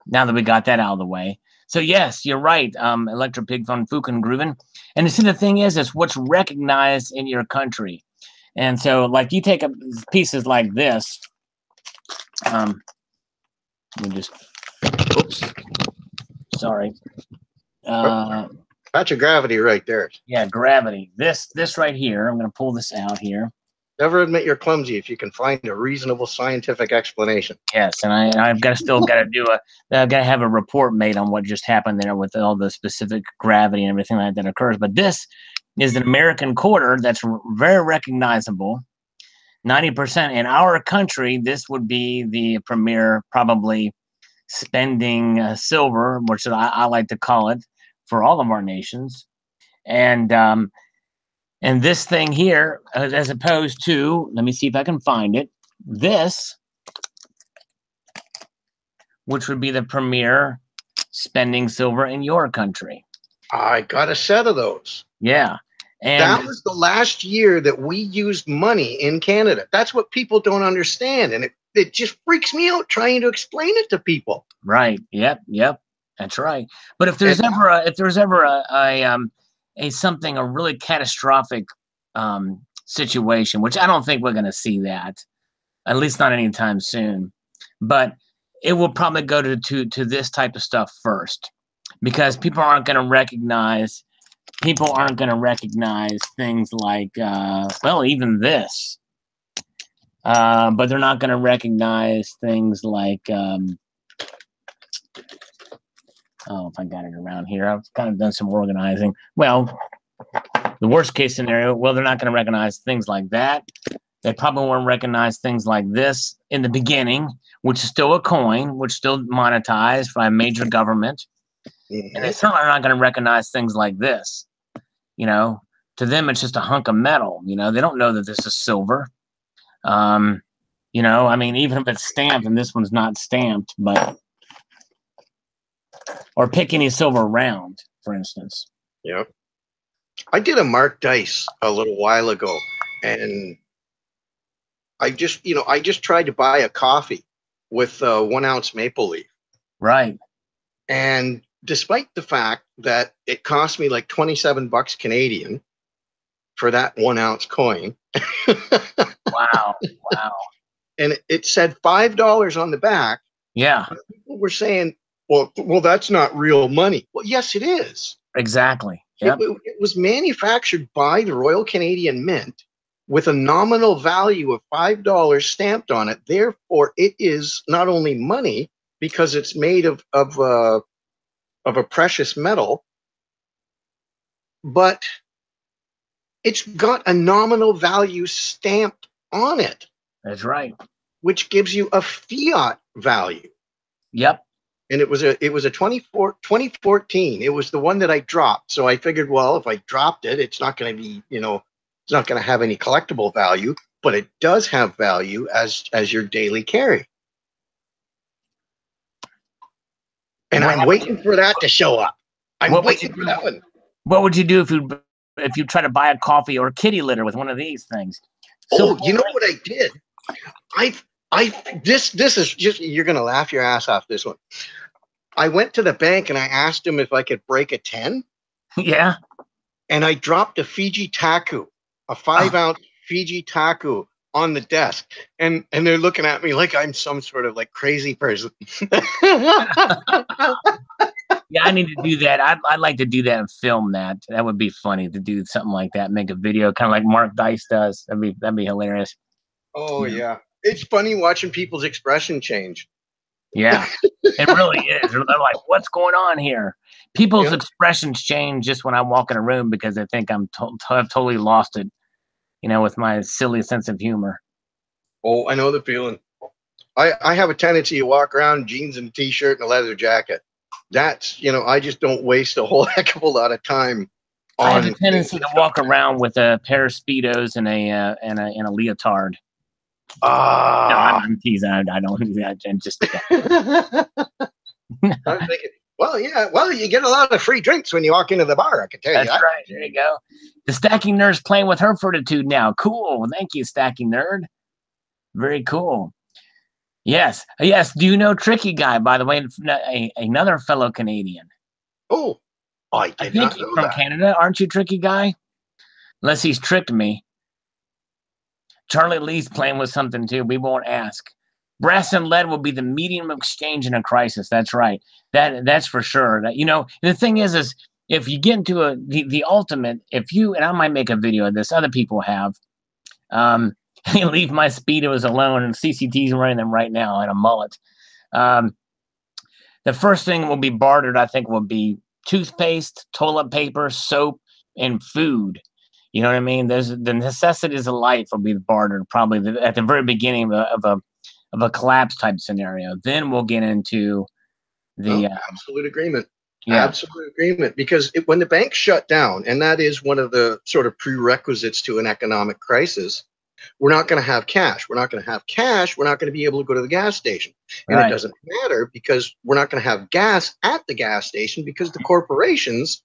Now that we got that out of the way. So yes, you're right. Electro Pig von Fuchengrüven. And the thing is what's recognized in your country. And so, like, you take pieces like this. Let me just, oops. Sorry. That's your gravity right there. Yeah, gravity. This right here. I'm going to pull this out here. Never admit you're clumsy if you can find a reasonable scientific explanation. Yes, and I've still got to have a report made on what just happened there with all the specific gravity and everything like that occurs. But this is an American quarter that's very recognizable. 90% in our country, this would be the premier probably spending silver, which I like to call it, for all of our nations. And this thing here, as opposed to, let me see if I can find it, this, which would be the premier spending silver in your country. I got a set of those. Yeah. And that was the last year that we used money in Canada. That's what people don't understand. And it just freaks me out trying to explain it to people. Right. Yep. That's right. But if there's ever a really catastrophic situation, which I don't think we're going to see that, at least not anytime soon, but it will probably go to this type of stuff first, because people aren't going to recognize things like well, even this, but they're not going to recognize things like oh, if I got it around here, I've kind of done some organizing. Well, the worst case scenario, well, they're not going to recognize things like that. They probably won't recognize things like this in the beginning, which is still a coin, which is still monetized by a major government. Mm-hmm. And they certainly are not going to recognize things like this. You know, to them, it's just a hunk of metal. You know, they don't know that this is silver. You know, I mean, even if it's stamped and this one's not stamped, but, or pick any silver round, for instance. Yeah. I did a Mark Dice a little while ago, and I just tried to buy a coffee with 1 ounce maple leaf. Right. And despite the fact that it cost me like 27 bucks Canadian for that 1 ounce coin. Wow. And it said $5 on the back Yeah, People were saying, well, that's not real money. Well, yes, it is. exactly. Yep. It was manufactured by the Royal Canadian Mint with a nominal value of $5 stamped on it. Therefore, it is not only money because it's made of a precious metal, but it's got a nominal value stamped on it, That's right. which gives you a fiat value. Yep. And it was a 2014. It was the one that I dropped. So I figured, well, if I dropped it, it's not going to be, it's not going to have any collectible value, but it does have value as your daily carry. And I'm waiting for that to show up. I'm waiting for that one. What would you do if you try to buy a coffee or kitty litter with one of these things? So, you know what I did? This is just, you're going to laugh your ass off this one. I went to the bank and I asked him if I could break a 10. Yeah. And I dropped a Fiji taku, a 5-ounce Fiji taku on the desk. And they're looking at me like I'm some sort of like crazy person. Yeah, I need to do that. I'd like to do that and film that. That would be funny to do something like that. Make a video, kind of like Mark Dice does. That'd be hilarious. Oh yeah, it's funny watching people's expression change. Yeah, it really is. They're like, "What's going on here?" People's expressions change just when I walk in a room because they think I've totally lost it. With my silly sense of humor. Oh, I know the feeling. I have a tendency to walk around jeans and a t-shirt and a leather jacket. That's, I just don't waste a whole heck of a lot of time on. I have a tendency to walk around with a pair of Speedos and a leotard. No, I'm teasing. I don't do that. Just I'm thinking, well, you get a lot of free drinks when you walk into the bar, I can tell you that. That's right. There you go. The Stacking Nerd's playing with her fortitude now. Cool. Thank you, Stacking Nerd. Very cool. Yes. Do you know Tricky Guy, by the way, another fellow Canadian? Oh, I think not you're from Canada, aren't you, Tricky Guy? Unless he's tricked me. Charlie Lee's playing with something too. We won't ask. Brass and lead will be the medium of exchange in a crisis. That's right. That's for sure. That the thing is if you get into the ultimate, and I might make a video of this, other people have. Leave my Speedos alone, and CCT's wearing them right now and a mullet. The first thing will be bartered, I think, will be toothpaste, toilet paper, soap, and food. You know what I mean? There's the necessities of life will be bartered probably at the very beginning of a collapse type scenario. Then we'll get into the absolute agreement. Yeah. Absolute agreement. Because when the banks shut down, and that is one of the sort of prerequisites to an economic crisis, we're not going to have cash. We're not going to have cash. We're not going to be able to go to the gas station. And It doesn't matter because we're not going to have gas at the gas station because the corporations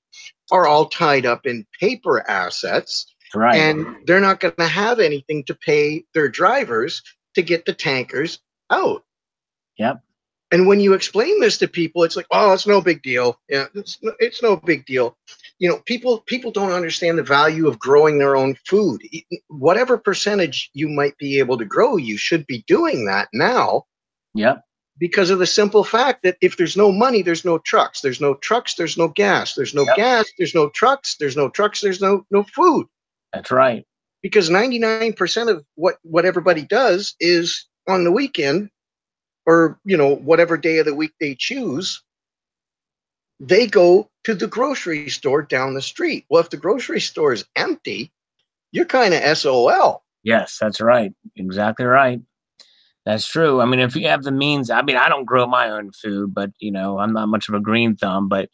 are all tied up in paper assets. Right. And they're not going to have anything to pay their drivers to get the tankers out. Yep. And when you explain this to people, it's like, oh, it's no big deal. Yeah, it's no big deal. People don't understand the value of growing their own food. Whatever percentage you might be able to grow, you should be doing that now. Yep. Because of the simple fact that if there's no money, there's no trucks. There's no trucks, there's no gas. There's no gas, there's no trucks. There's no trucks, there's no food. That's right. Because 99% of what everybody does is on the weekend, or whatever day of the week they choose, they go to the grocery store down the street. Well, if the grocery store is empty, you're kind of SOL. Yes, that's right. Exactly right. That's true. I mean, if you have the means, I don't grow my own food, but I'm not much of a green thumb, but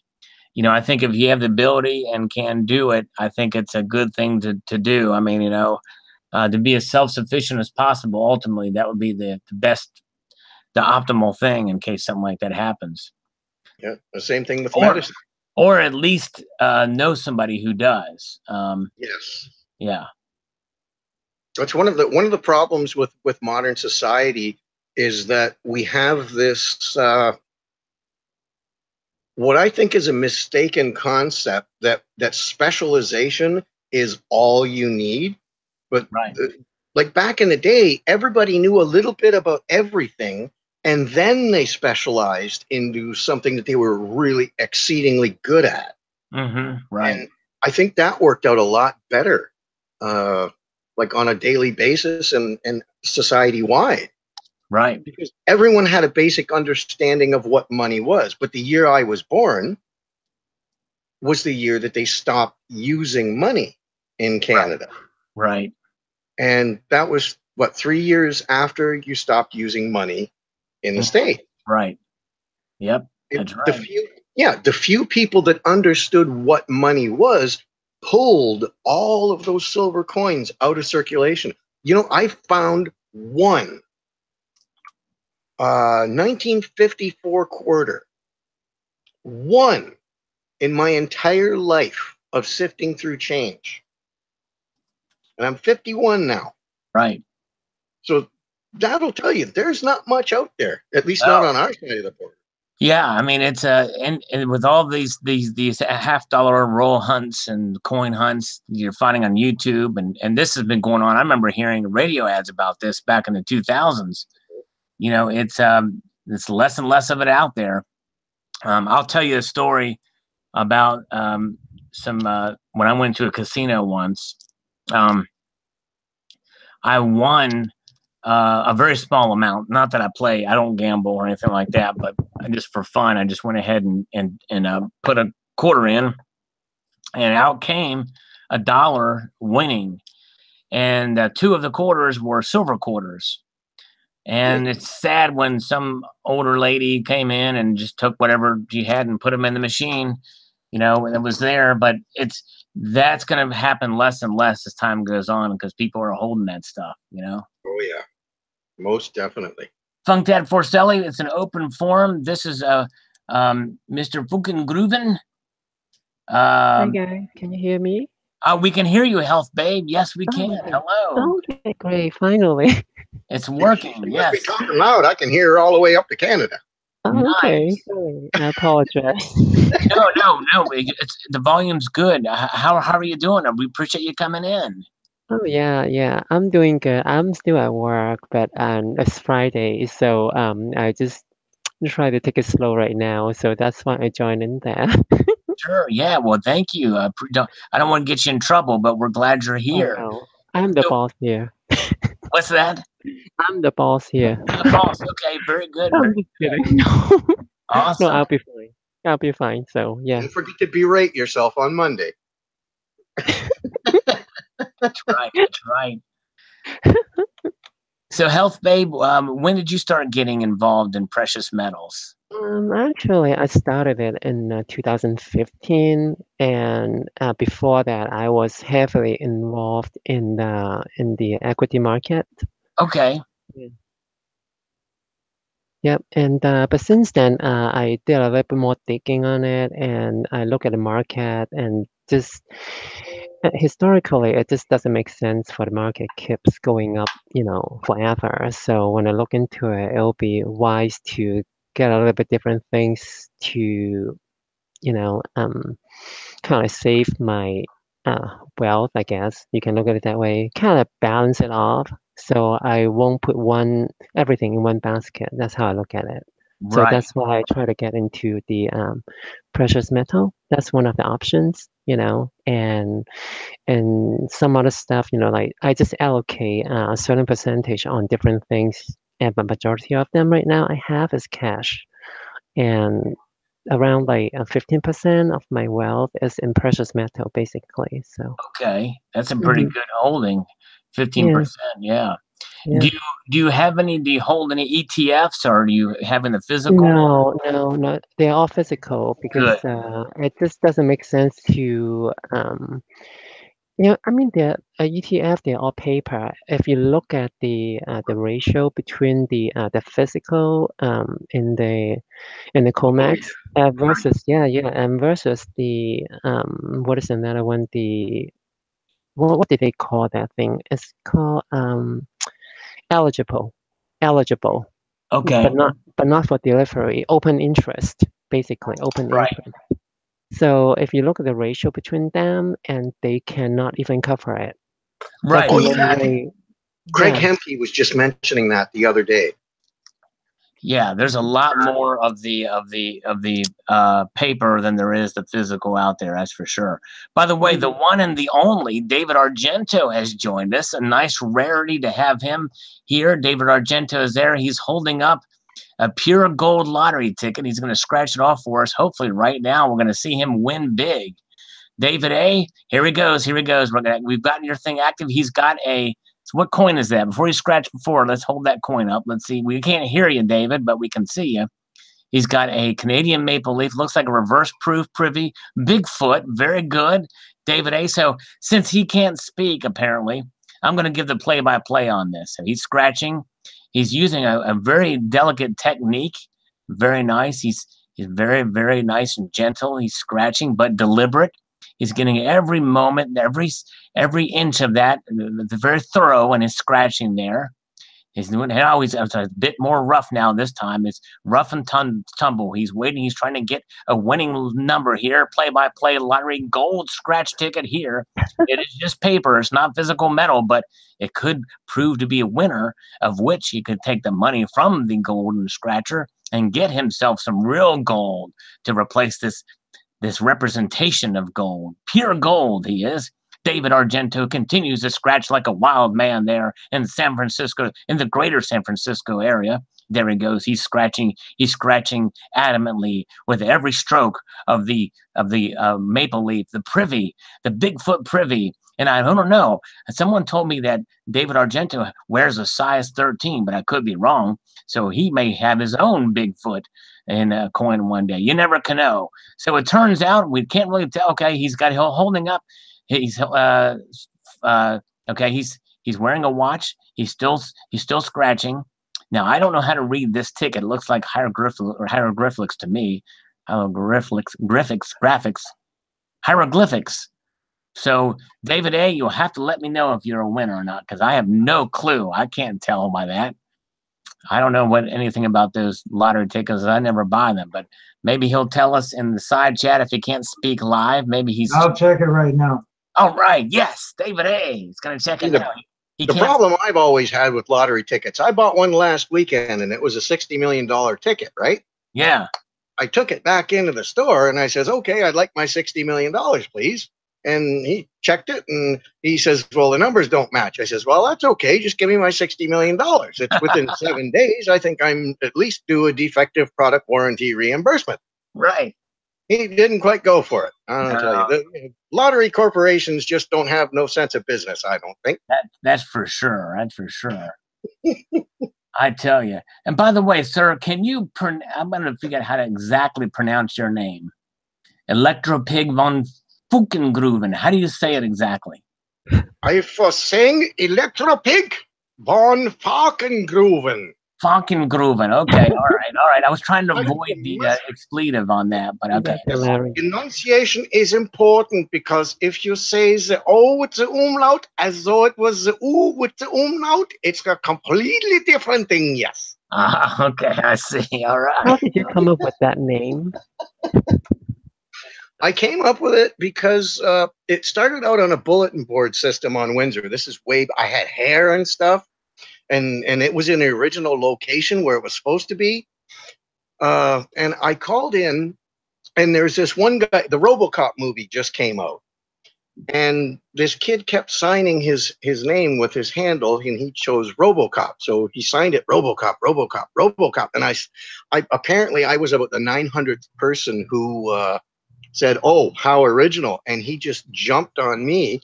I think if you have the ability and can do it, I think it's a good thing to do. I mean, to be as self-sufficient as possible, ultimately, that would be the best, the optimal thing in case something like that happens. Yeah, the same thing with medicine. Or at least know somebody who does. Yes. Yeah. That's one of the problems with modern society is that we have this what I think is a mistaken concept that specialization is all you need. But right. Like back in the day, everybody knew a little bit about everything, And then they specialized into something that they were really exceedingly good at. Right. And I think that worked out a lot better, like on a daily basis and society wide. Right. Because everyone had a basic understanding of what money was. But the year I was born was the year that they stopped using money in Canada. Right. And that was, what, 3 years after you stopped using money in the state. Right. Yep. That's right. The few people that understood what money was pulled all of those silver coins out of circulation. You know, I found one 1954 quarter, one in my entire life of sifting through change. And I'm 51 now. Right. So that'll tell you there's not much out there, at least not on our side of the border. Yeah, I mean it's and with all these $half roll hunts and coin hunts you're finding on YouTube, and this has been going on. I remember hearing radio ads about this back in the 2000s. You know, it's less and less of it out there. I'll tell you a story about some when I went to a casino once. I won a very small amount. Not that I play, I don't gamble or anything like that, but just for fun, I just went ahead and put a quarter in, and out came $1 winning, and 2 of the quarters were silver quarters. And it's sad when some older lady came in and just took whatever she had and put them in the machine. You know, it was there, but that's going to happen less and less as time goes on because people are holding that stuff. You know. Oh yeah. Most definitely. Funk Dad Forcelli, it's an open forum. This is Mr. Fuckengrooven. Hi guys, can you hear me? We can hear you, Health Babe. Yes, we can. Okay. Hello. Okay, great. Finally. It's working. You yes. must be talking loud. I can hear her all the way up to Canada. Oh, okay. Sorry. I apologize. No. It's the volume's good. How are you doing? We appreciate you coming in. Oh yeah. I'm doing good. I'm still at work, but it's Friday, so I just try to take it slow right now. So that's why I joined in there. Sure. Yeah. Well, thank you. I don't want to get you in trouble, but we're glad you're here. Oh, no. I'm the boss here. What's that? I'm the boss here. The boss. Okay. Very good. I'm just kidding. No. Awesome. No, I'll be fine. I'll be fine. So yeah. Don't forget to berate yourself on Monday. That's right. So, Health Babe, when did you start getting involved in precious metals? Actually, I started it in 2015, and before that, I was heavily involved in the equity market. Okay. Yeah. Yep, and but since then, I did a little bit more digging on it, and I look at the market, and just historically, it just doesn't make sense for the market keeps going up, forever. So when I look into it, it'll be wise to get a little bit different things to, kind of save my wealth, I guess. You can look at it that way, kind of balance it off. So I won't put everything in one basket. That's how I look at it. So Right. that's why I try to get into the precious metal. That's one of the options, and some other stuff, like I just allocate a certain percentage on different things, and the majority of them right now I have is cash, and around like 15% of my wealth is in precious metal, basically. So okay, that's a pretty good holding, 15%. Yeah. Yeah. Do you hold any ETFs, or do you have in the physical? No, they're all physical because it just doesn't make sense to I mean the ETF, they're all paper. If you look at the ratio between the physical in the COMEX versus and versus the what is another one, the what did they call that thing? It's called eligible. Okay. But not for delivery. Open interest, basically open interest. So if you look at the ratio between them, and they cannot even cover it. Right. Oh, yeah. Greg Hempke was just mentioning that the other day. Yeah, there's a lot more of the paper than there is the physical out there. That's for sure. By the way, the one and the only David Argento has joined us. A nice rarity to have him here. David Argento is there. He's holding up a pure gold lottery ticket. He's going to scratch it off for us. Hopefully, right now we're going to see him win big. David A, here he goes. Here he goes. We've gotten your thing active. He's got a. So what coin is that? Before you scratch before, let's hold that coin up. Let's see. We can't hear you, David, but we can see you. He's got a Canadian maple leaf. Looks like a reverse proof privy. Bigfoot. Very good. David A. So since he can't speak, apparently, I'm going to give the play-by-play on this. So he's scratching. He's using a very delicate technique. Very nice. He's very, very nice and gentle. He's scratching, but deliberate. He's getting every moment, every inch of that, very thorough in his scratching there. He's doing it always a bit more rough now. This time it's rough and tumble. He's waiting. He's trying to get a winning number here. Play-by-play lottery gold scratch ticket here. It is just paper. It's not physical metal, but it could prove to be a winner, of which he could take the money from the golden scratcher and get himself some real gold to replace this representation of gold. Pure gold he is. David Argento continues to scratch like a wild man there in San Francisco, in the greater San Francisco area. There he goes. He's scratching adamantly with every stroke of the maple leaf, the privy, the Bigfoot privy. And I don't know. Someone told me that David Argento wears a size 13, but I could be wrong. So he may have his own Bigfoot in a coin one day. You never can know. So it turns out we can't really tell. Okay, he's got holding up. He's okay. He's wearing a watch. He's still scratching. Now I don't know how to read this ticket. It looks like hieroglyphics to me. Hieroglyphics. So David A, you'll have to let me know if you're a winner or not, because I have no clue. I can't tell by that. I don't know anything about those lottery tickets. I never buy them, but maybe he'll tell us in the side chat if he can't speak live. Maybe he's. I'll check it right now. All right. Yes, David A. He's going to check it out. The problem I've always had with lottery tickets, I bought one last weekend and it was a $60 million ticket, right? Yeah. I took it back into the store and I says, okay, I'd like my $60 million, please. And he checked it and he says, well, the numbers don't match. I says, well, that's okay. Just give me my $60 million. It's within 7 days. I think I'm at least due a defective product warranty reimbursement. Right. He didn't quite go for it. I'll tell you. The lottery corporations just don't have no sense of business, I don't think. That's for sure. That's for sure. I tell you. And by the way, sir, can you I'm going to figure out how to exactly pronounce your name. Electropig von Fuckengruven. How do you say it exactly? I was saying Electropig von Fuckengruven. Fuckengruven. Okay. All right. I was trying to avoid the expletive on that, but okay. Enunciation is important because if you say the O with the umlaut as though it was the U with the umlaut, it's a completely different thing, yes. Okay, I see. All right. How did you come up with that name? I came up with it because it started out on a bulletin board system on Windsor. This is I had hair and stuff. And it was in the original location where it was supposed to be. And I called in, and there's this one guy, the RoboCop movie just came out. And this kid kept signing his name with his handle, and he chose RoboCop. So he signed it RoboCop, RoboCop, RoboCop. And I apparently I was about the 900th person who said, oh, how original. And he just jumped on me.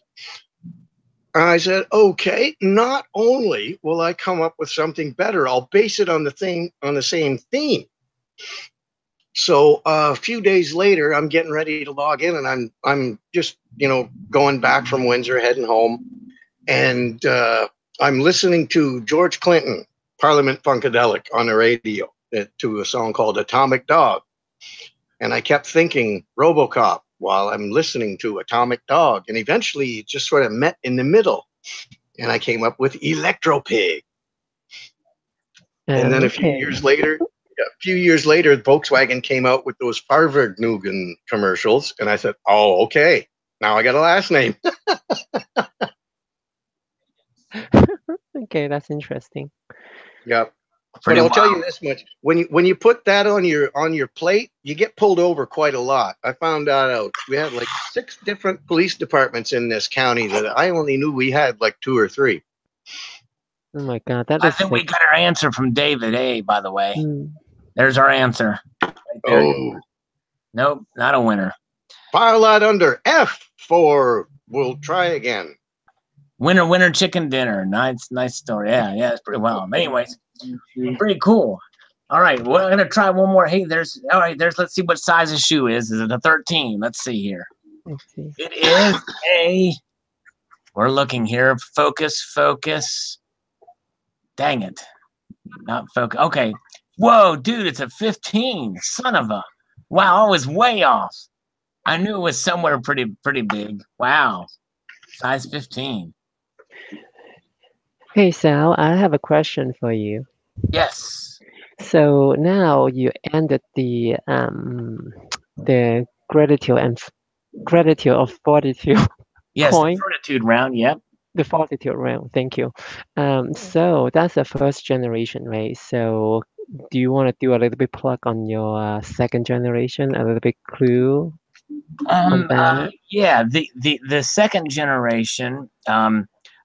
I said, okay, not only will I come up with something better, I'll base it on the same theme. So a few days later, I'm getting ready to log in, and I'm just, going back from Windsor, heading home. And I'm listening to George Clinton, Parliament Funkadelic, on the radio to a song called Atomic Dog. And I kept thinking RoboCop while I'm listening to Atomic Dog. And eventually it just sort of met in the middle. And I came up with Electropig. And then a few years later, Volkswagen came out with those Fahrvergnügen commercials. And I said, oh, okay, now I got a last name. Okay, that's interesting. Yep. But I'll tell you this much: when you put that on your plate, you get pulled over quite a lot. I found that out. We had like 6 different police departments in this county that I only knew we had like 2 or 3. Oh my God, that I is think we got our answer from David A. By the way, there's our answer. Right there. Oh, nope, not a winner. File that under F for we'll try again. Winner, chicken dinner. Nice story. Yeah, it's pretty well. Anyways, pretty cool. All right, we're gonna try one more. Hey, let's see what size the shoe is. Is it a 13? Let's see here. It is a. We're looking here. Focus. Dang it, not focus. Okay. Whoa, dude, it's a 15. Son of a. Wow, I was way off. I knew it was somewhere pretty big. Wow, size 15. Hey Sal, I have a question for you. Yes. So now you ended the gratitude of fortitude Yes, coin. the fortitude round. Yep. The fortitude round. Thank you. So that's the first generation, right? So do you want to do a little bit plug on your second generation? A little bit clue on that? Yeah. The second generation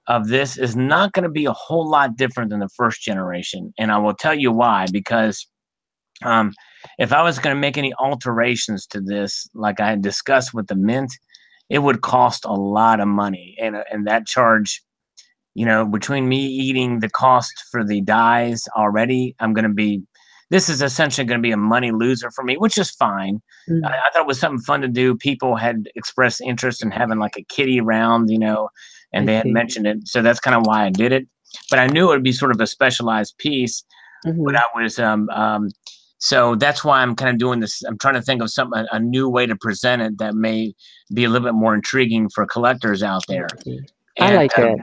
of this is not going to be a whole lot different than the first generation, and I will tell you why. Because if I was going to make any alterations to this, like I had discussed with the mint, it would cost a lot of money, and that charge, between me eating the cost for the dyes already, this is essentially going to be a money loser for me, which is fine. I thought it was something fun to do. People had expressed interest in having like a kitty round, and they had mentioned it. So that's kind of why I did it. But I knew it would be sort of a specialized piece. But I was, so that's why I'm kind of doing this. I'm trying to think of a new way to present it that may be a little bit more intriguing for collectors out there. I like it.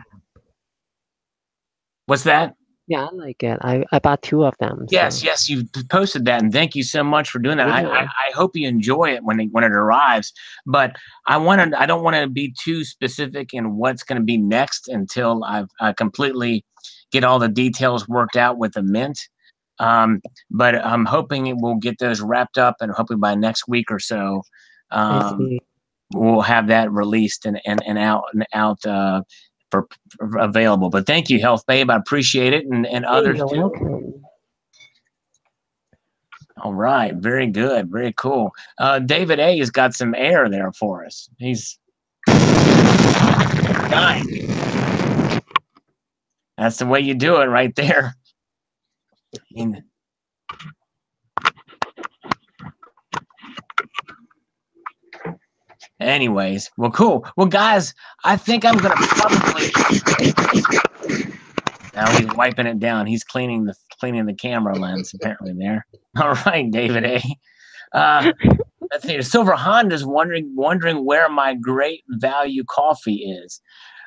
What's that? Yeah, I like it. I bought 2 of them. Yes, you posted that, and thank you so much for doing that. I hope you enjoy it when it arrives. But I don't want to be too specific in what's going to be next until I completely get all the details worked out with the mint. But I'm hoping we'll get those wrapped up, and hopefully by next week or so, we'll have that released and out for available. But thank you, Health Babe. I appreciate it, and others too. Welcome. All right, very good, very cool. David A has got some air there for us. He's dying. That's the way you do it, right there. Anyways, well, cool. Well, guys, I think I'm gonna probably. Now he's wiping it down. He's cleaning the camera lens apparently there. All right, David A. Let's see. Silver Honda's wondering where my great value coffee is.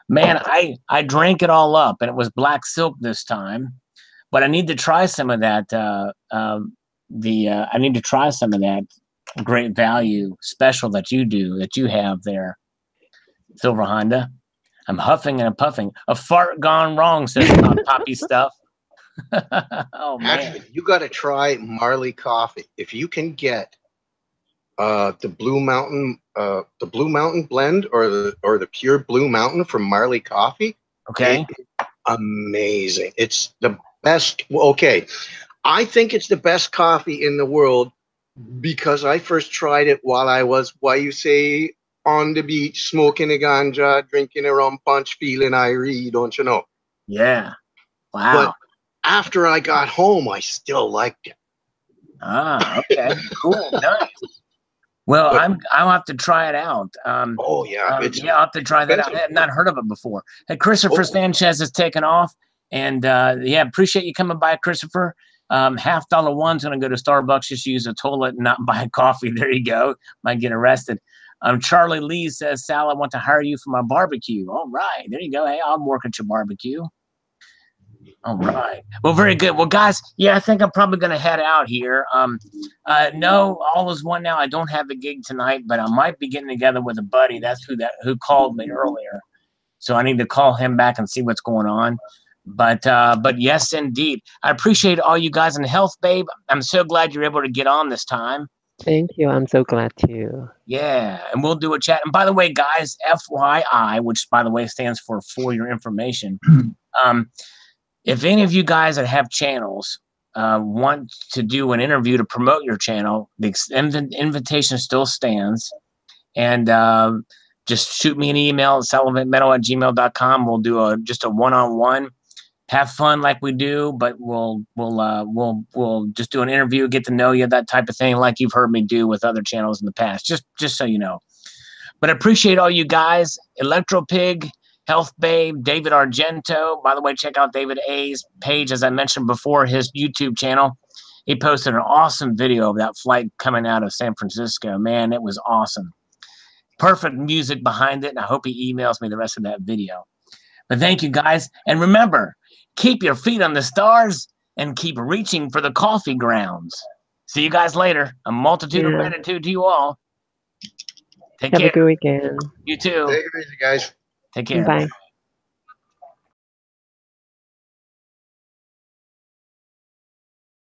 Man, I drank it all up, and it was black silk this time. But I need to try some of that. I need to try some of that great value special that you have there, Silver Honda. I'm huffing and puffing. A fart gone wrong, says Poppy Stuff. Oh man! Actually, you got to try Marley coffee if you can get the Blue Mountain blend or the pure Blue Mountain from Marley Coffee. Okay, amazing. It's the best. Okay, I think it's the best coffee in the world because I first tried it while I was, on the beach, smoking a ganja, drinking a rum punch, feeling Irie, don't you know? Yeah. Wow. But after I got home, I still liked it. Ah, okay. Cool. Nice. Well, I'll have to try it out. Oh yeah. I'll have to try that out. I have not heard of it before. Hey, Christopher Sanchez has taken off. And appreciate you coming by, Christopher. $50 one's gonna go to Starbucks, just use a toilet and not buy a coffee. There you go. Might get arrested. Charlie Lee says, Sal, I want to hire you for my barbecue. All right. There you go. Hey, I'll work at your barbecue. All right. Well, very good. Well, guys, I think I'm probably going to head out here. No, all is one now. I don't have a gig tonight, but I might be getting together with a buddy. That's who called me earlier. So I need to call him back and see what's going on. But yes, indeed. I appreciate all you guys in Health Babe. I'm so glad you're able to get on this time. Thank you. I'm so glad too. Yeah, and we'll do a chat. And by the way, guys, FYI, which by the way stands for your information. If any of you guys that have channels want to do an interview to promote your channel, the invitation still stands. And just shoot me an email at salivatemetal@gmail.com. We'll do just a one-on-one. Have fun like we do, but we'll just do an interview, get to know you, that type of thing, like you've heard me do with other channels in the past. Just so you know. But I appreciate all you guys. ElectroPig, Health Babe, David Argento. By the way, check out David A's page, as I mentioned before, his YouTube channel. He posted an awesome video of that flight coming out of San Francisco. Man, it was awesome. Perfect music behind it, and I hope he emails me the rest of that video. But thank you, guys. And remember, keep your feet on the stars and keep reaching for the coffee grounds. See you guys later. A multitude of gratitude to you all. Take care. Have a good weekend. You too. Take it easy, guys. Take care. Bye.